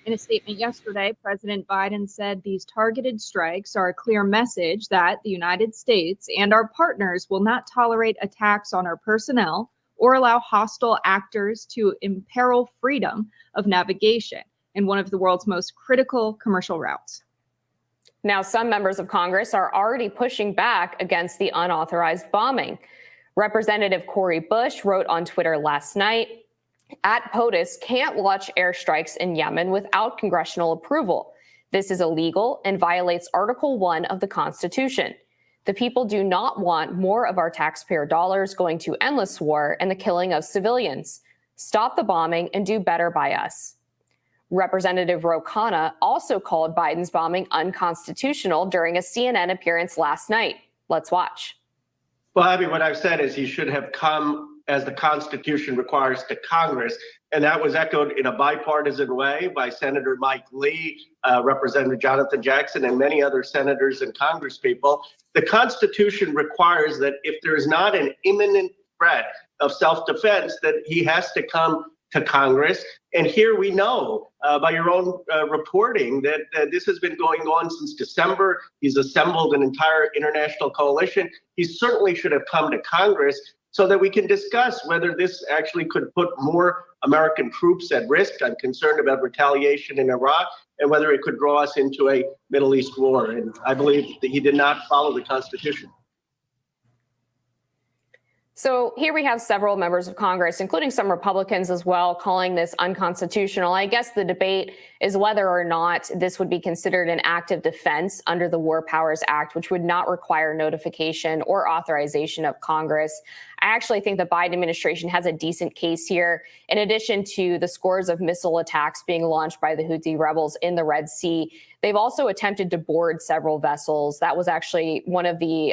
In a statement yesterday, President Biden said these targeted strikes are a clear message that the United States and our partners will not tolerate attacks on our personnel or allow hostile actors to imperil freedom of navigation in one of the world's most critical commercial routes. Now, some members of Congress are already pushing back against the unauthorized bombing. Representative Cori Bush wrote on Twitter last night, "At POTUS can't launch airstrikes in Yemen without congressional approval. This is illegal and violates Article 1 of the Constitution. The people do not want more of our taxpayer dollars going to endless war and the killing of civilians. Stop the bombing and do better by us." Representative Ro Khanna also called Biden's bombing unconstitutional during a CNN appearance last night. Let's watch. Well, Abby, what I've said is he should have come as the Constitution requires to Congress, and that was echoed in a bipartisan way by Senator Mike Lee, Representative Jonathan Jackson, and many other senators and congresspeople. The Constitution requires that if there is not an imminent threat of self-defense, that he has to come to Congress. And here we know by your own reporting that this has been going on since December. He's assembled an entire international coalition. He certainly should have come to Congress so that we can discuss whether this actually could put more American troops at risk. I'm concerned about retaliation in Iraq and whether it could draw us into a Middle East war. And I believe that he did not follow the Constitution. So here we have several members of Congress, including some Republicans as well, calling this unconstitutional. I guess the debate is whether or not this would be considered an act of defense under the War Powers Act, which would not require notification or authorization of Congress. I actually think the Biden administration has a decent case here. In addition to the scores of missile attacks being launched by the Houthi rebels in the Red Sea, they've also attempted to board several vessels. That was actually one of the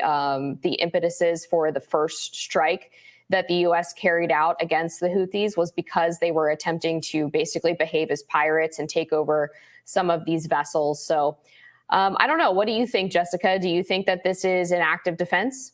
impetuses for the first strike that the U.S. carried out against the Houthis, was because they were attempting to basically behave as pirates and take over some of these vessels. So I don't know. What do you think, Jessica? Do you think that this is an act of defense?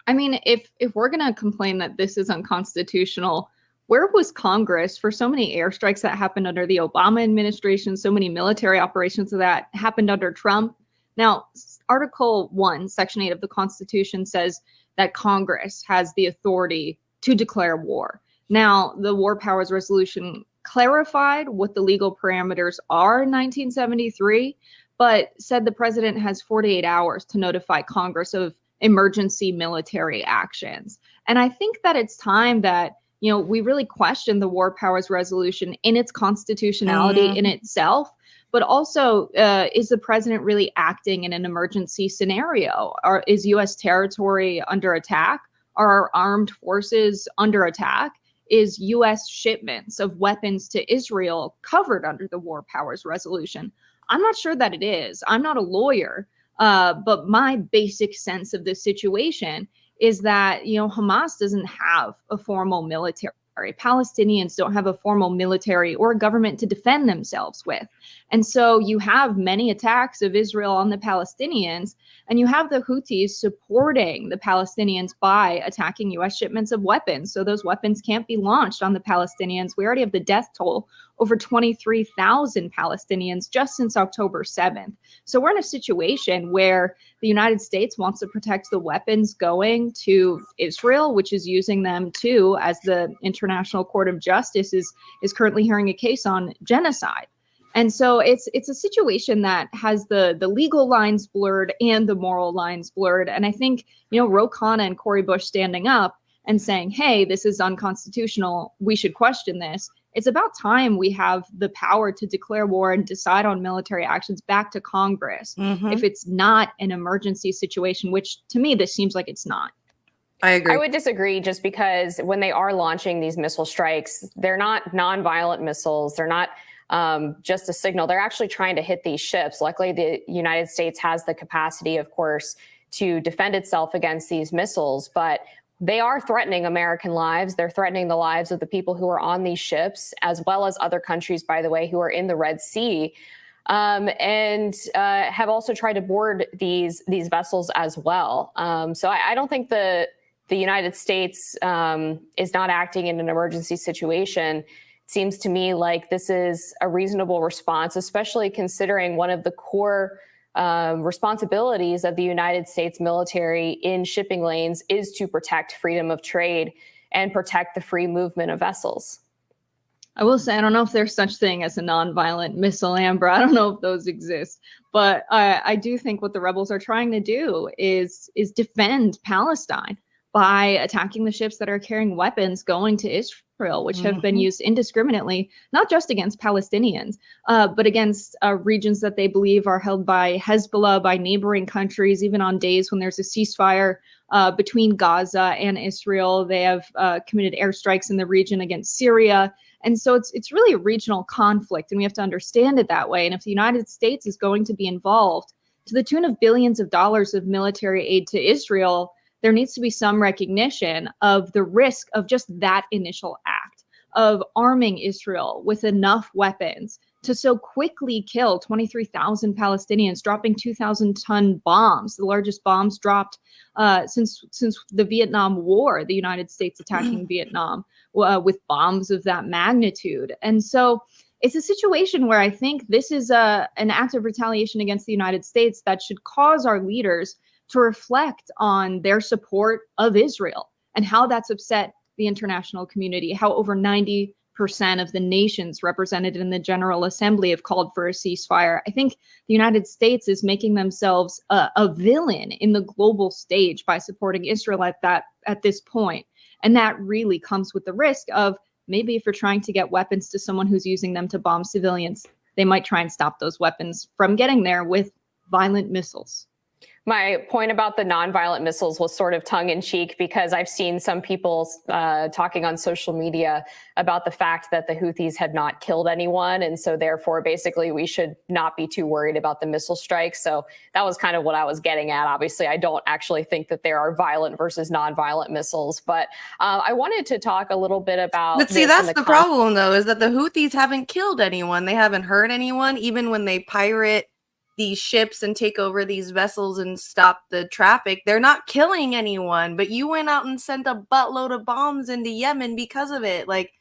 I mean, if we're going to complain that this is unconstitutional, where was Congress for so many airstrikes that happened under the Obama administration, so many military operations that happened under Trump? Now, Article 1, Section 8 of the Constitution says that Congress has the authority to declare war. Now, the War Powers Resolution clarified what the legal parameters are in 1973, but said the president has 48 hours to notify Congress of emergency military actions. And I think that it's time that, you know, we really question the War Powers Resolution in its constitutionality in itself, but also is the president really acting in an emergency scenario? Is U.S. territory under attack? Are our armed forces under attack? Is U.S. shipments of weapons to Israel covered under the War Powers Resolution? I'm not sure that it is. I'm not a lawyer. But my basic sense of this situation is that, you know, Hamas doesn't have a formal military. Palestinians don't have a formal military or government to defend themselves with. And so you have many attacks of Israel on the Palestinians, and you have the Houthis supporting the Palestinians by attacking U.S. shipments of weapons. So those weapons can't be launched on the Palestinians. We already have the death toll over 23,000 Palestinians just since October 7th. So we're in a situation where the United States wants to protect the weapons going to Israel, which is using them too, as the International Court of Justice is currently hearing a case on genocide. And so it's a situation that has the legal lines blurred and the moral lines blurred. And I think, you know, Ro Khanna and Cori Bush standing up and saying, hey, this is unconstitutional, we should question this. It's about time we have the power to declare war and decide on military actions back to Congress if it's not an emergency situation, which to me, this seems like it's not. I agree. I would disagree, just because when they are launching these missile strikes, they're not nonviolent missiles. They're not just a signal. They're actually trying to hit these ships. Luckily, the United States has the capacity, of course, to defend itself against these missiles. But they are threatening American lives. They're threatening the lives of the people who are on these ships, as well as other countries, by the way, who are in the Red Sea, and have also tried to board these vessels as well. So I don't think the United States is not acting in an emergency situation. It seems to me like this is a reasonable response, especially considering one of the core responsibilities of the United States military in shipping lanes is to protect freedom of trade and protect the free movement of vessels. I will say, I don't know if there's such thing as a nonviolent missile, Amber. I don't know if those exist, but I do think what the rebels are trying to do is defend Palestine by attacking the ships that are carrying weapons going to Israel, which have been used indiscriminately, not just against Palestinians, but against regions that they believe are held by Hezbollah, by neighboring countries. Even on days when there's a ceasefire between Gaza and Israel, they have committed airstrikes in the region against Syria. And so it's really a regional conflict, and we have to understand it that way. And if the United States is going to be involved to the tune of billions of dollars of military aid to Israel, there needs to be some recognition of the risk of just that initial act of arming Israel with enough weapons to so quickly kill 23,000 Palestinians, dropping 2,000-ton bombs, the largest bombs dropped since the Vietnam War, the United States attacking Vietnam with bombs of that magnitude. And so it's a situation where I think this is an act of retaliation against the United States that should cause our leaders to reflect on their support of Israel and how that's upset the international community, how over 90% of the nations represented in the General Assembly have called for a ceasefire. I think the United States is making themselves a villain in the global stage by supporting Israel at this point. And that really comes with the risk of maybe if you're trying to get weapons to someone who's using them to bomb civilians, they might try and stop those weapons from getting there with violent missiles. My point about the nonviolent missiles was sort of tongue in cheek because I've seen some people talking on social media about the fact that the Houthis had not killed anyone. And so therefore, basically, we should not be too worried about the missile strikes. So that was kind of what I was getting at. Obviously, I don't actually think that there are violent versus nonviolent missiles. But I wanted to talk a little bit about. But see, that's the problem, though, is that the Houthis haven't killed anyone. They haven't hurt anyone, even when they pirate these ships and take over these vessels and stop the traffic. They're not killing anyone, but you went out and sent a buttload of bombs into Yemen because of it. Like,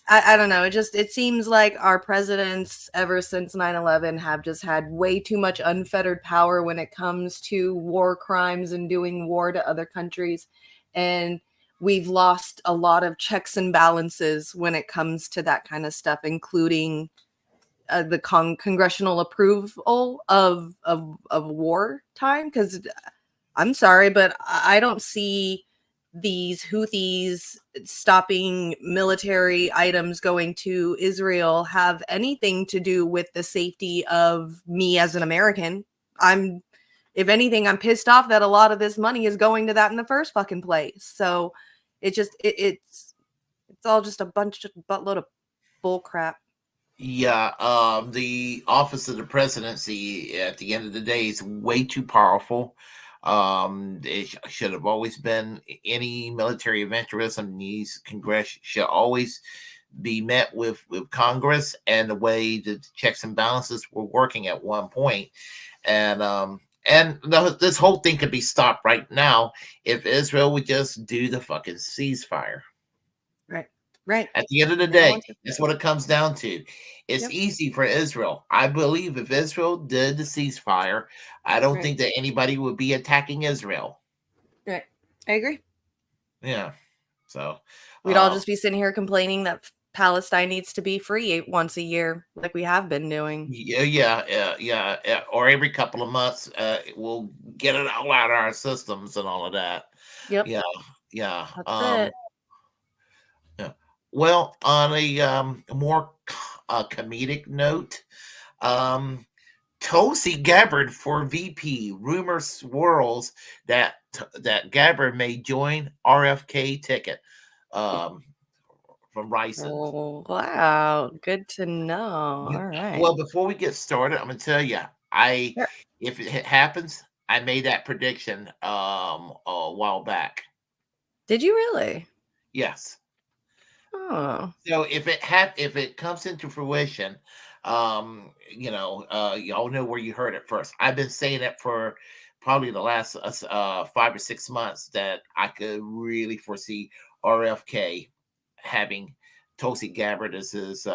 I don't know. It seems like our presidents ever since 9/11 have just had way too much unfettered power when it comes to war crimes and doing war to other countries. And we've lost a lot of checks and balances when it comes to that kind of stuff, including the congressional approval of wartime. Because I'm sorry, but I don't see these Houthis stopping military items going to Israel have anything to do with the safety of me as an American. If anything, I'm pissed off that a lot of this money is going to that in the first fucking place. So it's all just a buttload of bull crap. Yeah, the office of the presidency at the end of the day is way too powerful. It should have always been any military eventualism needs Congress should always be met with Congress and the way the checks and balances were working at one point. And this whole thing could be stopped right now if Israel would just do the fucking ceasefire. Right. At the end of the day, that's what it comes down to. It's easy for Israel. I believe if Israel did the ceasefire, I don't think that anybody would be attacking Israel. Right. I agree. Yeah. So we'd all just be sitting here complaining that Palestine needs to be free once a year, like we have been doing. Yeah. Or every couple of months, we'll get it all out of our systems and all of that. Yep. Yeah. That's it. Well, on a more comedic note, Tulsi Gabbard for VP. Rumor swirls that Gabbard may join RFK ticket from Ryson. Oh, wow. Good to know. All right. Well, before we get started, I'm going to tell you, if it happens, I made that prediction a while back. Did you really? Yes. Oh. So if it comes into fruition, y'all know where you heard it first. I've been saying it for probably the last 5 or 6 months that I could really foresee RFK having Tulsi Gabbard as his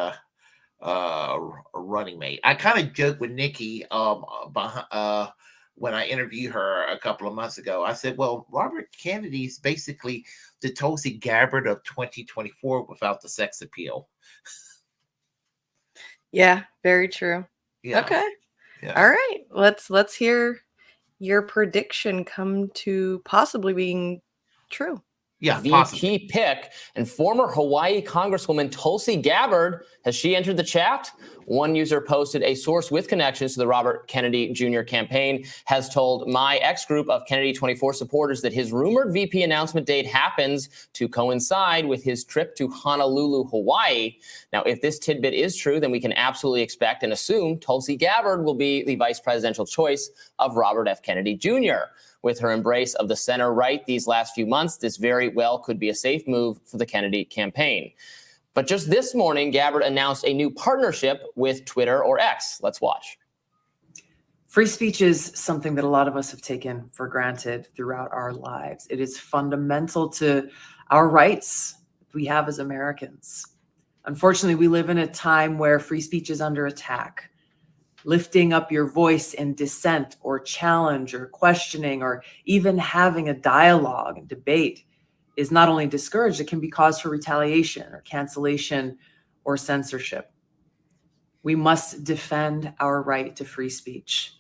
running mate. I kind of joked with Nikki when I interviewed her a couple of months ago. I said, well, Robert Kennedy's basically the Tulsi Gabbard of 2024 without the sex appeal. Yeah, very true. Yeah. Okay. Yeah. All right. Let's hear your prediction come to possibly being true. Yeah, VP pick and former Hawaii Congresswoman Tulsi Gabbard, has she entered the chat? One user posted, a source with connections to the Robert Kennedy Jr. campaign has told my ex group of Kennedy 24 supporters that his rumored VP announcement date happens to coincide with his trip to Honolulu, Hawaii. Now, if this tidbit is true, then we can absolutely expect and assume Tulsi Gabbard will be the vice presidential choice of Robert F. Kennedy Jr. With her embrace of the center right these last few months, this very well could be a safe move for the Kennedy campaign. But just this morning, Gabbard announced a new partnership with Twitter or X. Let's watch. Free speech is something that a lot of us have taken for granted throughout our lives. It is fundamental to our rights we have as Americans. Unfortunately, we live in a time where free speech is under attack. Lifting up your voice in dissent or challenge or questioning or even having a dialogue and debate is not only discouraged, it can be cause for retaliation or cancellation or censorship. We must defend our right to free speech.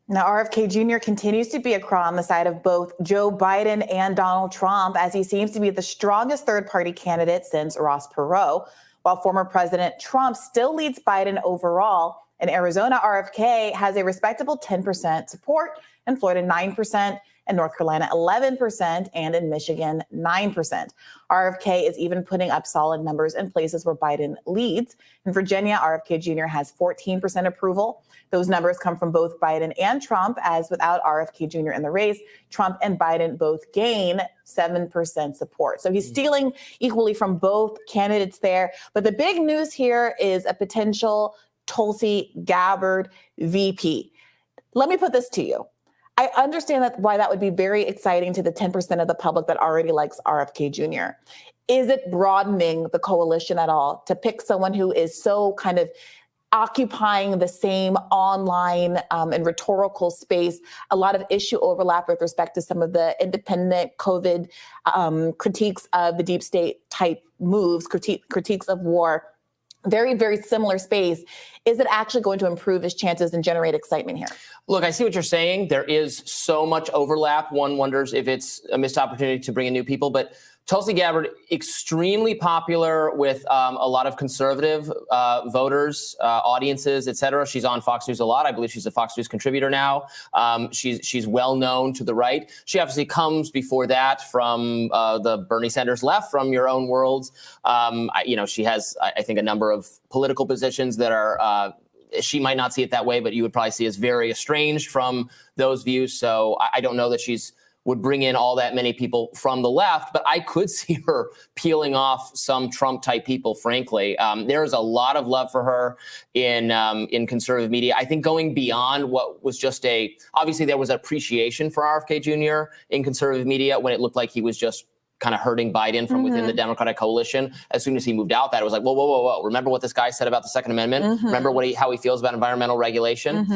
Now, RFK Jr. continues to be a craw on the side of both Joe Biden and Donald Trump, as he seems to be the strongest third-party candidate since Ross Perot, while former President Trump still leads Biden overall. In Arizona, RFK has a respectable 10% support, in Florida 9%, in North Carolina 11%, and in Michigan 9%. RFK is even putting up solid numbers in places where Biden leads. In Virginia, RFK Jr. has 14% approval. Those numbers come from both Biden and Trump, as without RFK Jr. in the race, Trump and Biden both gain 7% support. So he's stealing equally from both candidates there. But the big news here is a potential Tulsi Gabbard VP. Let me put this to you. I understand why that would be very exciting to the 10% of the public that already likes RFK Jr. Is it broadening the coalition at all to pick someone who is so kind of occupying the same online and rhetorical space, a lot of issue overlap with respect to some of the independent COVID critiques of the deep state type moves, critiques of war? Very, very similar space. Is it actually going to improve his chances and generate excitement here? Look, I see what you're saying. There is so much overlap. One wonders if it's a missed opportunity to bring in new people. But Tulsi Gabbard, extremely popular with a lot of conservative voters, audiences, et cetera. She's on Fox News a lot. I believe she's a Fox News contributor now. She's well known to the right. She obviously comes before that from the Bernie Sanders left, from your own worlds. She has, I think, a number of political positions that are she might not see it that way, but you would probably see as very estranged from those views. So I don't know that would bring in all that many people from the left, but I could see her peeling off some Trump-type people, frankly. There is a lot of love for her in conservative media. I think going beyond what was just obviously there was appreciation for RFK Jr. in conservative media when it looked like he was just kind of hurting Biden from within the Democratic coalition. As soon as he moved out, that it was like, whoa. Remember what this guy said about the Second Amendment? Remember how he feels about environmental regulation?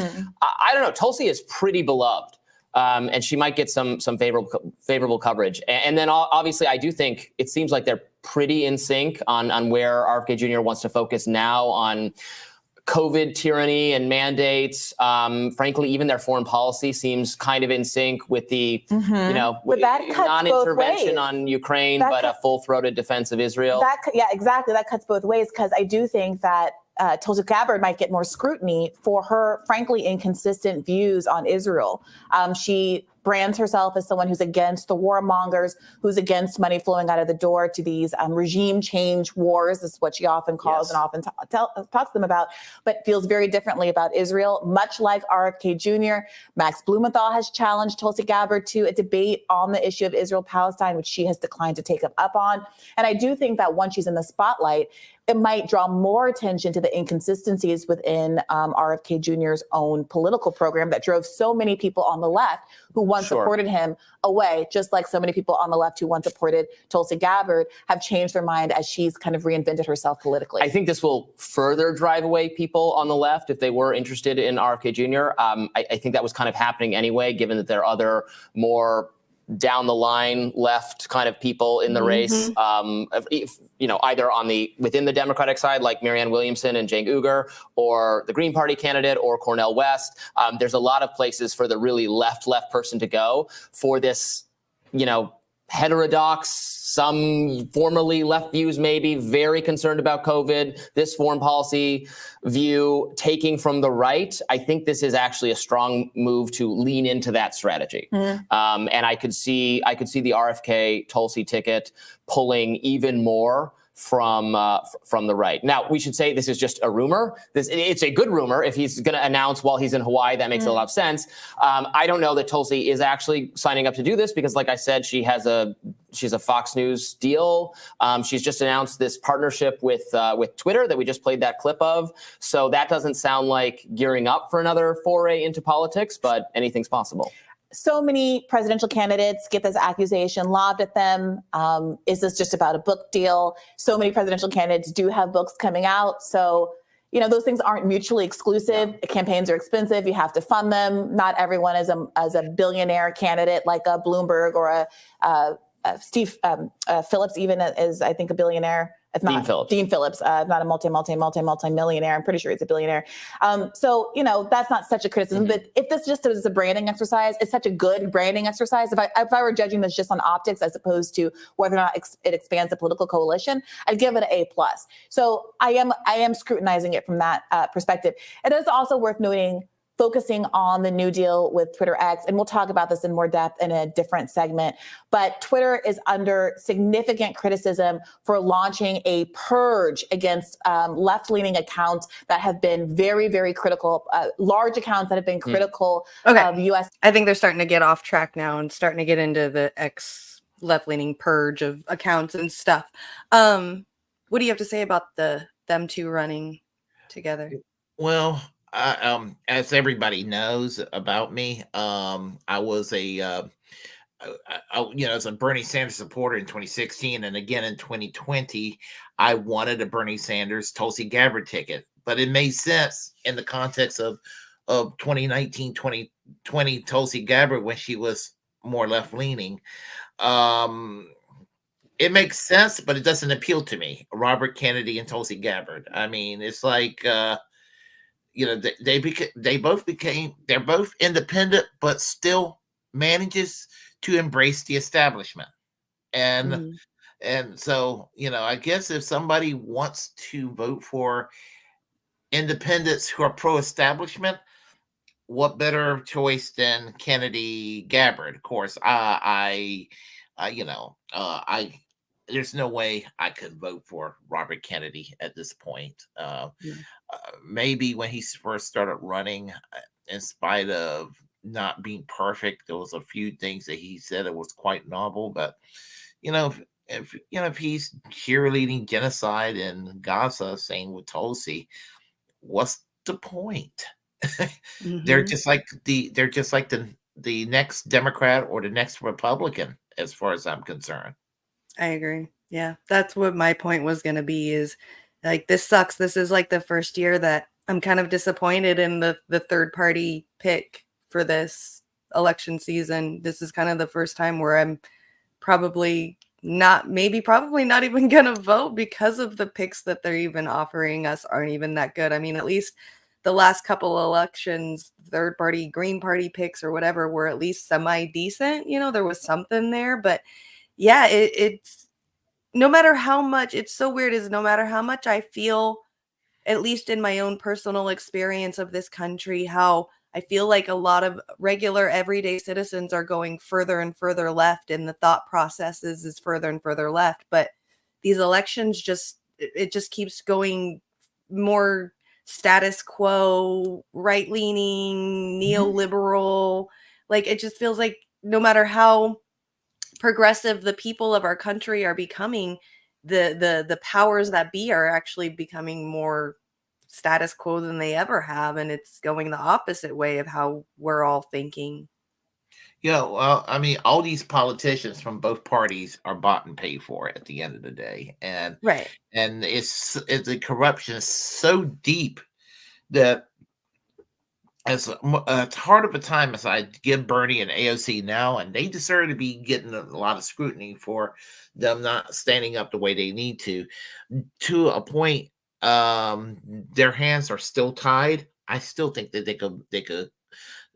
I don't know. Tulsi is pretty beloved. And she might get some favorable coverage. And then obviously, I do think it seems like they're pretty in sync on where RFK Jr. wants to focus now on COVID tyranny and mandates. Frankly, even their foreign policy seems kind of in sync with the, but that cuts non-intervention on Ukraine, but a full-throated defense of Israel. Yeah, exactly. That cuts both ways, because I do think that Tulsi Gabbard might get more scrutiny for her, frankly, inconsistent views on Israel. She brands herself as someone who's against the warmongers, who's against money flowing out of the door to these regime change wars. This is what she often calls and often talks to them about, but feels very differently about Israel. Much like RFK Jr., Max Blumenthal has challenged Tulsi Gabbard to a debate on the issue of Israel-Palestine, which she has declined to take up on. And I do think that once she's in the spotlight, it might draw more attention to the inconsistencies within RFK Jr.'s own political program that drove so many people on the left who once supported him away, just like so many people on the left who once supported Tulsi Gabbard have changed their mind as she's kind of reinvented herself politically. I think this will further drive away people on the left if they were interested in RFK Jr. I think that was kind of happening anyway, given that there are other more down the line left kind of people in the race, either within the Democratic side, like Marianne Williamson and Cenk Uygur, or the Green Party candidate, or Cornel West. There's a lot of places for the really left person to go for this, heterodox, some formerly left views, maybe very concerned about COVID, this foreign policy view taking from the right. I think this is actually a strong move to lean into that strategy. And I could see the RFK Tulsi ticket pulling even more from the right. Now, we should say this is just a rumor. It's a good rumor. If he's going to announce while he's in Hawaii, that makes a lot of sense. I don't know that Tulsi is actually signing up to do this because, like I said, she's a Fox News deal. She's just announced this partnership with Twitter that we just played that clip of. So that doesn't sound like gearing up for another foray into politics, but anything's possible. So many presidential candidates get this accusation lobbed at them. Is this just about a book deal? So many presidential candidates do have books coming out. So, those things aren't mutually exclusive. Campaigns are expensive. You have to fund them. Not everyone is a billionaire candidate like a Bloomberg or a Steve Phillips even is, I think, a billionaire. It's not Dean Phillips, not a multi-millionaire. I'm pretty sure he's a billionaire. So, that's not such a criticism. But if this just is a branding exercise, it's such a good branding exercise. If I were judging this just on optics as opposed to whether or not it expands the political coalition, I'd give it an A+. So I am scrutinizing it from that perspective. It is also worth noting, focusing on the new deal with Twitter X, and we'll talk about this in more depth in a different segment, but Twitter is under significant criticism for launching a purge against left-leaning accounts that have been very, very critical, large accounts that have been critical of U.S. I think they're starting to get off track now and starting to get into the X left-leaning purge of accounts and stuff. What do you have to say about them two running together? Well, as everybody knows about me, I was as a Bernie Sanders supporter in 2016 and again in 2020. I wanted a Bernie Sanders Tulsi Gabbard ticket, but it made sense in the context of 2019, 2020 Tulsi Gabbard when she was more left leaning. It makes sense, but it doesn't appeal to me. Robert Kennedy and Tulsi Gabbard. I mean, it's like. They're both independent, but still manages to embrace the establishment. And so, I guess if somebody wants to vote for independents who are pro-establishment, what better choice than Kennedy Gabbard? Of course, there's no way I could vote for Robert Kennedy at this point. Maybe when he first started running, in spite of not being perfect, there was a few things that he said that was quite novel. But if he's cheerleading genocide in Gaza, saying with Tulsi, what's the point? They're just like the next Democrat or the next Republican, as far as I'm concerned. I agree. Yeah, that's what my point was going to be, is like, this sucks. This is like the first year that I'm kind of disappointed in the third party pick for this election season. This is kind of the first time where I'm probably not even going to vote because of the picks that they're even offering us aren't even that good. I mean, at least the last couple elections, third party, Green Party picks or whatever were at least semi decent. There was something there, but yeah, it's no matter how much, it's so weird, is no matter how much I feel at least in my own personal experience of this country, how I feel like a lot of regular everyday citizens are going further and further left, and the thought processes is further and further left. But these elections it just keeps going more status quo, right-leaning, neoliberal. Like, it just feels like no matter how progressive the people of our country are becoming, the powers that be are actually becoming more status quo than they ever have, and it's going the opposite way of how we're all thinking. Yeah, well, I mean, all these politicians from both parties are bought and paid for at the end of the day, and Right. it's the corruption is so deep that as hard of a time as I give Bernie and AOC now, and they deserve to be getting a lot of scrutiny for them not standing up the way they need to a point. Their hands are still tied. I still think that they could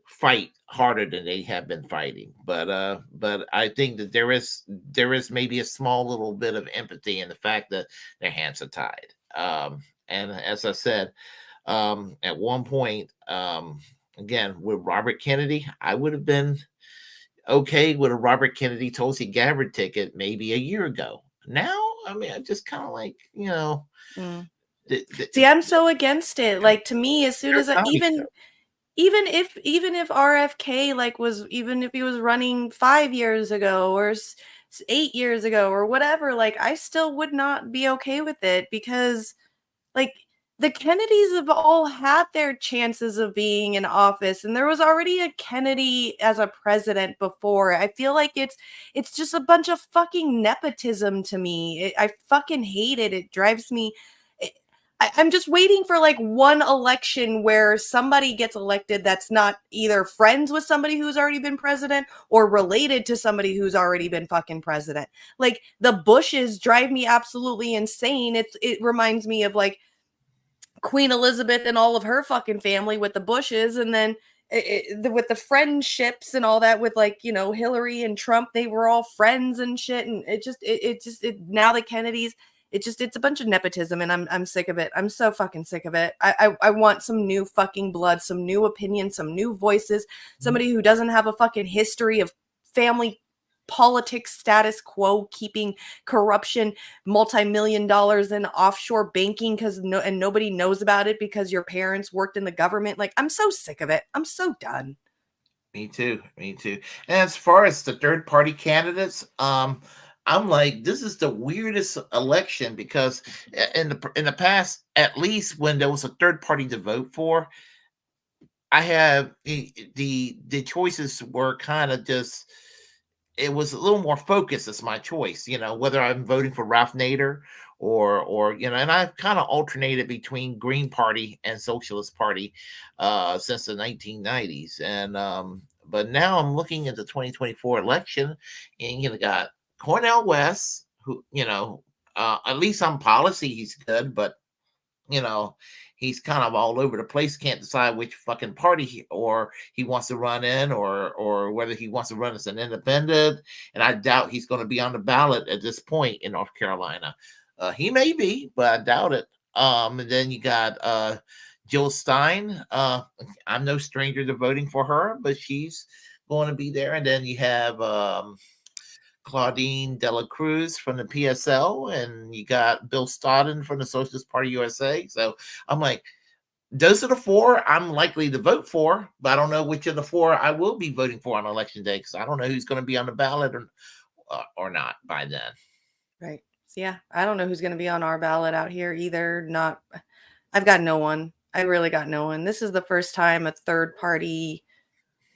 fight harder than they have been fighting, but I think that there is maybe a small little bit of empathy in the fact that their hands are tied. And as I said, at one point, again with Robert Kennedy, I would have been okay with a Robert Kennedy Tulsi Gabbard ticket maybe a year ago. Now, I mean, I just kind of like, Mm. the, See, I'm so against it. Like, to me, as soon as even if RFK even if he was running 5 years ago or 8 years ago or whatever, like, I still would not be okay with it, because like, the Kennedys have all had their chances of being in office, and there was already a Kennedy as a president before. I feel like it's just a bunch of fucking nepotism to me. I fucking hate it. It drives me. I'm just waiting for like one election where somebody gets elected that's not either friends with somebody who's already been president or related to somebody who's already been fucking president. Like, the Bushes drive me absolutely insane. It reminds me of like Queen Elizabeth and all of her fucking family with the Bushes, and then with the friendships and all that with, like, Hillary and Trump, they were all friends and shit, and now the Kennedys, it's a bunch of nepotism, and I'm sick of it. I'm so fucking sick of it. I want some new fucking blood, some new opinions, some new voices, somebody who doesn't have a fucking history of family politics, status quo, keeping corruption, multi-million dollars in offshore banking and nobody knows about it because your parents worked in the government. Like, I'm so sick of it. I'm so done. Me too. Me too. And as far as the third party candidates, I'm like, this is the weirdest election, because in the past, at least when there was a third party to vote for, I have the choices were kind of just, it was a little more focused as my choice, whether I'm voting for Ralph Nader or and I've kind of alternated between Green Party and Socialist Party since the 1990s. And but now I'm looking at the 2024 election, and got Cornel West, who, at least on policy he's good, but he's kind of all over the place. Can't decide which fucking party he wants to run in, or whether he wants to run as an independent. And I doubt he's going to be on the ballot at this point in North Carolina. He may be, but I doubt it. And then you got Jill Stein. I'm no stranger to voting for her, but she's going to be there. And then you have Claudine Dela Cruz from the PSL, and you got Bill Stodden from the Socialist Party USA. So I'm like, those are the four I'm likely to vote for, but I don't know which of the four I will be voting for on election day, because I don't know who's going to be on the ballot or not by then. Right. So yeah, I don't know who's going to be on our ballot out here either. I've got no one. I really got no one. This is the first time a third party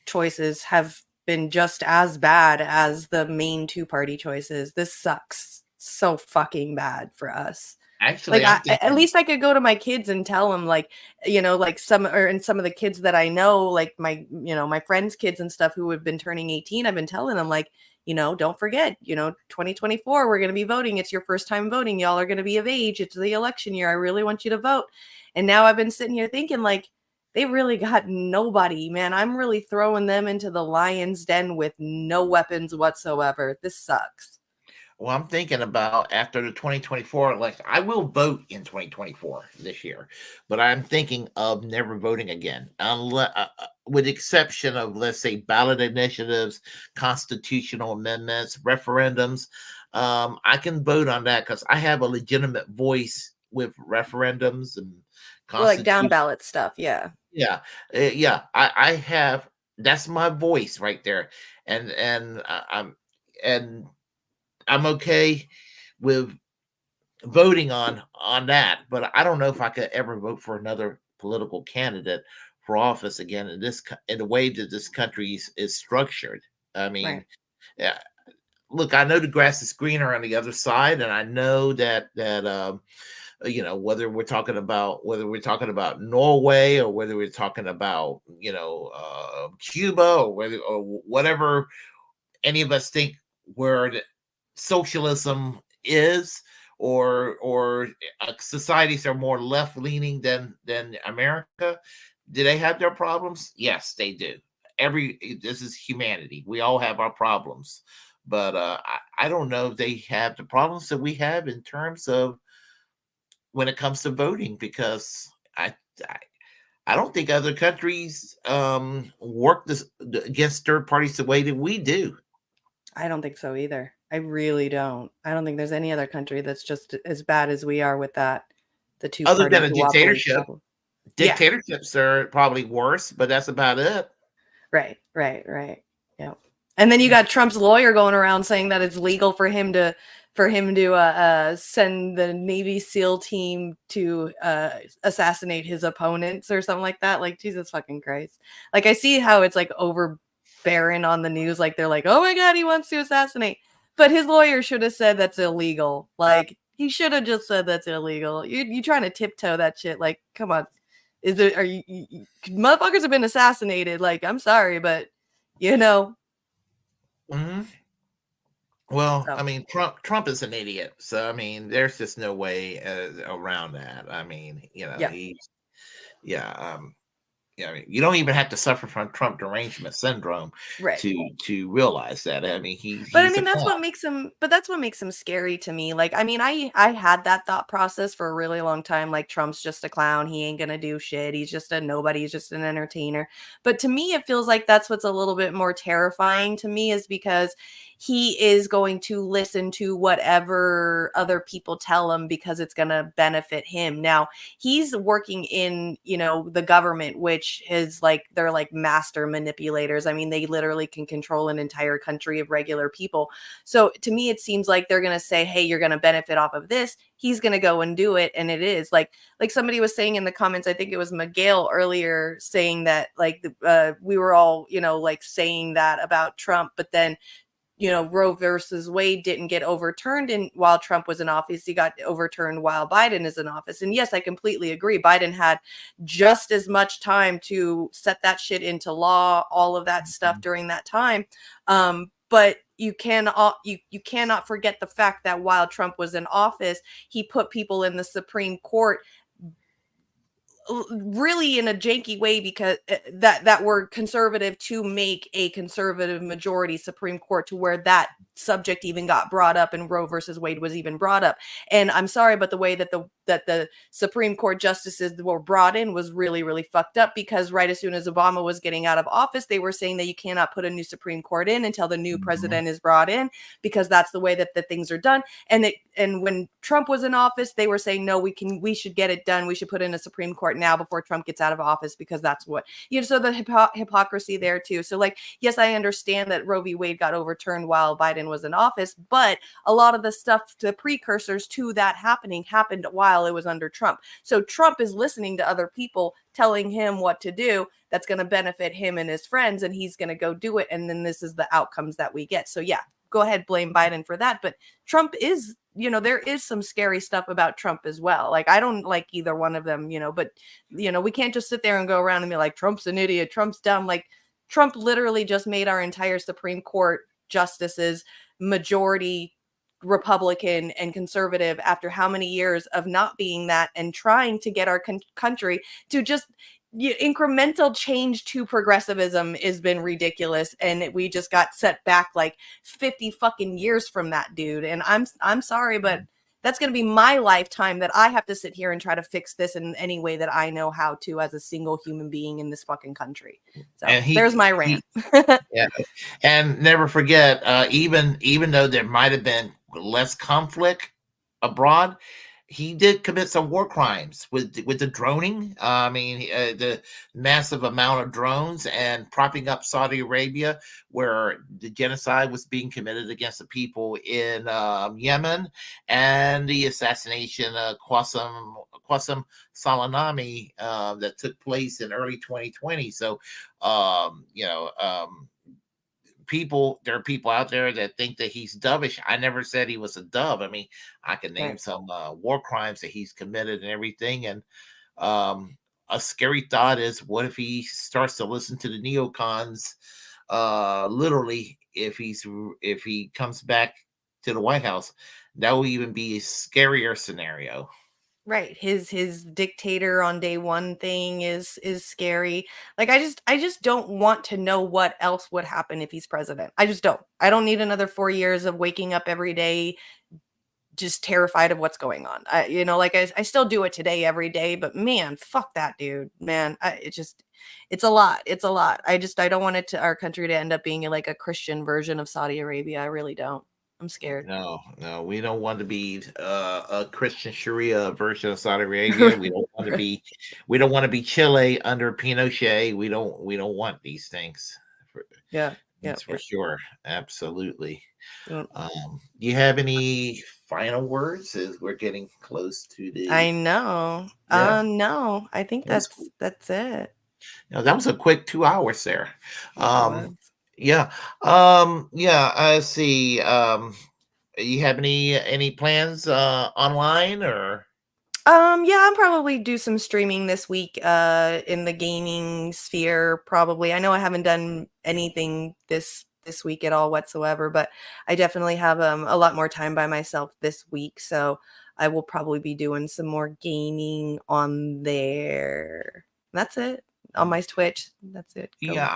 choices have been just as bad as the main two party choices. This sucks so fucking bad for us. Actually, like, at least I could go to my kids and tell them, like, some of the kids that I know, like my friends' kids and stuff who have been turning 18, I've been telling them, like, don't forget, 2024, we're going to be voting. It's your first time voting. Y'all are going to be of age. It's the election year. I really want you to vote. And now I've been sitting here thinking, like, they really got nobody, man. I'm really throwing them into the lion's den with no weapons whatsoever. This sucks. Well, I'm thinking about after the 2024 election. I will vote in 2024 this year, but I'm thinking of never voting again, unless, with the exception of, let's say, ballot initiatives, constitutional amendments, referendums. I can vote on that because I have a legitimate voice with referendums and Well, like down constitution. ballot stuff. Yeah. Yeah, yeah. I have, that's my voice right there, and and I'm okay with voting on that, but I don't know if I could ever vote for another political candidate for office again in in the way that this country is structured. I mean, Right. yeah. Look, I know the grass is greener on the other side, and I know that whether we're talking about Norway or whether we're talking about Cuba or whatever any of us think where socialism is, or societies are more left leaning than America. Do they have their problems? Yes, they do. This is humanity. We all have our problems, but I don't know if they have the problems that we have in terms of when it comes to voting, because I, I don't think other countries work against third parties the way that we do. I don't think so either. I really don't. I don't think there's any other country that's just as bad as we are with that. The Other two-party than a duopoly dictatorship, problem. Yeah. dictatorships are probably worse, but that's about it. Right. Yeah. And then you got Trump's lawyer going around saying that it's legal for him to send the Navy SEAL team to assassinate his opponents or something like that. Like, Jesus fucking Christ. Like, I see how it's like overbearing on the news. Like, they're like, oh my God, he wants to assassinate. But his lawyer should have said that's illegal. Like, he should have just said that's illegal. You trying to tiptoe that shit. Like, come on. Are you motherfuckers have been assassinated? Like, I'm sorry, but Mm-hmm. Well, So. I mean, Trump is an idiot. So, I mean, there's just no way around that. I mean, Yeah. I mean, you don't even have to suffer from Trump derangement syndrome Right. to realize that. I mean, But I he's mean, a that's clown. what makes him scary to me. Like, I mean, I had that thought process for a really long time. Like, Trump's just a clown. He ain't gonna do shit. He's just a nobody. He's just an entertainer. But to me, it feels like that's what's a little bit more terrifying to me, is because he is going to listen to whatever other people tell him because it's gonna benefit him. Now, he's working in, the government, which is like, they're like master manipulators. I mean, they literally can control an entire country of regular people. So to me, it seems like they're going to say, hey, you're going to benefit off of this. He's going to go and do it. And it is like somebody was saying in the comments, I think it was Miguel earlier, saying that like we were all, like saying that about Trump, but then Roe versus Wade didn't get overturned while Trump was in office. He got overturned while Biden is in office. And yes, I completely agree. Biden had just as much time to set that shit into law, all of that stuff during that time. But you cannot forget the fact that while Trump was in office, he put people in the Supreme Court really in a janky way, because that were conservative, to make a conservative majority Supreme Court, to where that subject even got brought up and Roe versus Wade was even brought up. And I'm sorry, but the way that the Supreme Court justices were brought in was really, really fucked up, because right as soon as Obama was getting out of office, they were saying that you cannot put a new Supreme Court in until the new president is brought in, because that's the way that the things are done. And when Trump was in office, they were saying, no, we should get it done. We should put in a Supreme Court now before Trump gets out of office, because that's what, so the hypocrisy there too. So like, yes, I understand that Roe v. Wade got overturned while Biden was in office, but a lot of the stuff, the precursors to that happened while it was under Trump. So Trump is listening to other people telling him what to do that's going to benefit him and his friends, and he's going to go do it. And then this is the outcomes that we get. So yeah, go ahead, blame Biden for that. But Trump is, there is some scary stuff about Trump as well. Like, I don't like either one of them, but, we can't just sit there and go around and be like, Trump's an idiot, Trump's dumb. Like, Trump literally just made our entire Supreme Court justices majority Republican and conservative after how many years of not being that, and trying to get our country to just incremental change to progressivism has been ridiculous, and we just got set back like 50 fucking years from that dude. And I'm sorry, but that's going to be my lifetime that I have to sit here and try to fix this in any way that I know how to as a single human being in this fucking country. So And there's my rant. Yeah, and never forget, even though there might have been less conflict abroad, he did commit some war crimes with the droning. I mean, the massive amount of drones and propping up Saudi Arabia, where the genocide was being committed against the people in Yemen, and the assassination of Qasem Soleimani that took place in early 2020. So, there are people out there that think that he's dovish. I never said he was a dove. I mean, I can name Right. some war crimes that he's committed and everything. And a scary thought is, what if he starts to listen to the neocons? Literally, if he comes back to the White House, that will even be a scarier scenario. Right. His dictator on day one thing is scary. Like I just don't want to know what else would happen if he's president. I just don't. I don't need another 4 years of waking up every day just terrified of what's going on. I still do it today every day, but man, fuck that dude. Man, it's a lot. It's a lot. I don't want our country to end up being like a Christian version of Saudi Arabia. I really don't. I'm scared. No, we don't want to be a Christian Sharia version of Saudi Arabia. We don't want to be, Chile under Pinochet. We don't want these things. Yeah, that's for sure. Absolutely. Yep. Do you have any final words as we're getting close to the? I know. Yeah. No, I think that's it. That was a quick 2 hours there. Yeah. I see. You have any plans online or? Yeah, I'll probably do some streaming this week in the gaming sphere probably. I know I haven't done anything this week at all whatsoever, but I definitely have a lot more time by myself this week, so I will probably be doing some more gaming on there. That's it. On my Twitch. That's it. Yeah,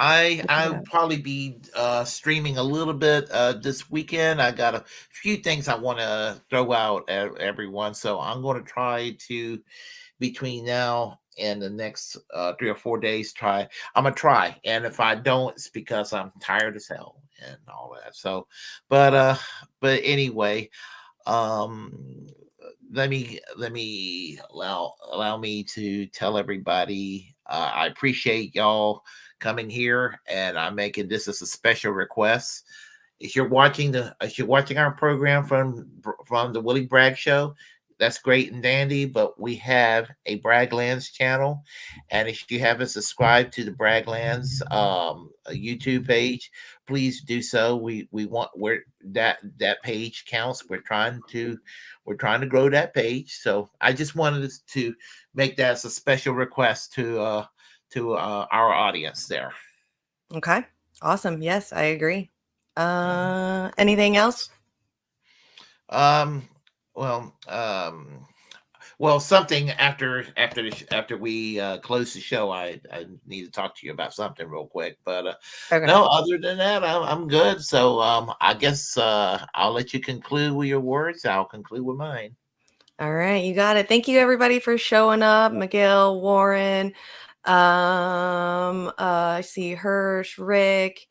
I'll probably be streaming a little bit this weekend. I got a few things I want to throw out at everyone, so I'm going to try to, between now and the next 3 or 4 days, I'm gonna try. And if I don't, it's because I'm tired as hell and all that. So, but anyway, let me allow me to tell everybody I appreciate y'all coming here, and I'm making this as a special request. If you're watching our program from the Willie Bragg Show, that's great and dandy, but we have a Bragglands channel, and if you haven't subscribed to the Bragglands YouTube page, please do so. We want that page counts. We're trying to grow that page. So I just wanted to make that as a special request to our audience there. Okay. Awesome. Yes, I agree. Anything else? Well, something after we close the show, I need to talk to you about something real quick. But no, other than that, I'm good. So I guess I'll let you conclude with your words. I'll conclude with mine. All right, you got it. Thank you everybody for showing up. Miguel, Warren, I see Hirsch, Rick,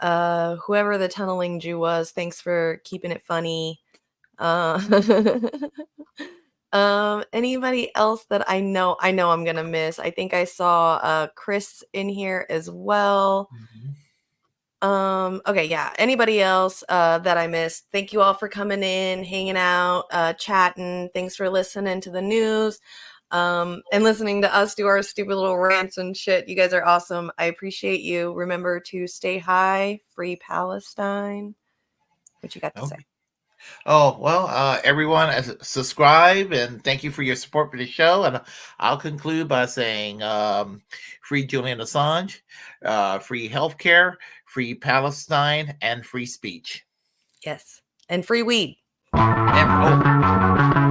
whoever the tunneling Jew was. Thanks for keeping it funny. Anybody else that I know I'm gonna miss? I think I saw Chris in here as well. Okay, yeah. Anybody else that I missed? Thank you all for coming in, hanging out, chatting. Thanks for listening to the news, and listening to us do our stupid little rants and shit. You guys are awesome. I appreciate you. Remember to stay high, free Palestine. What you got to say? Oh, well, everyone, subscribe, and thank you for your support for the show. And I'll conclude by saying free Julian Assange, free healthcare, free Palestine, and free speech. Yes. And free weed. And,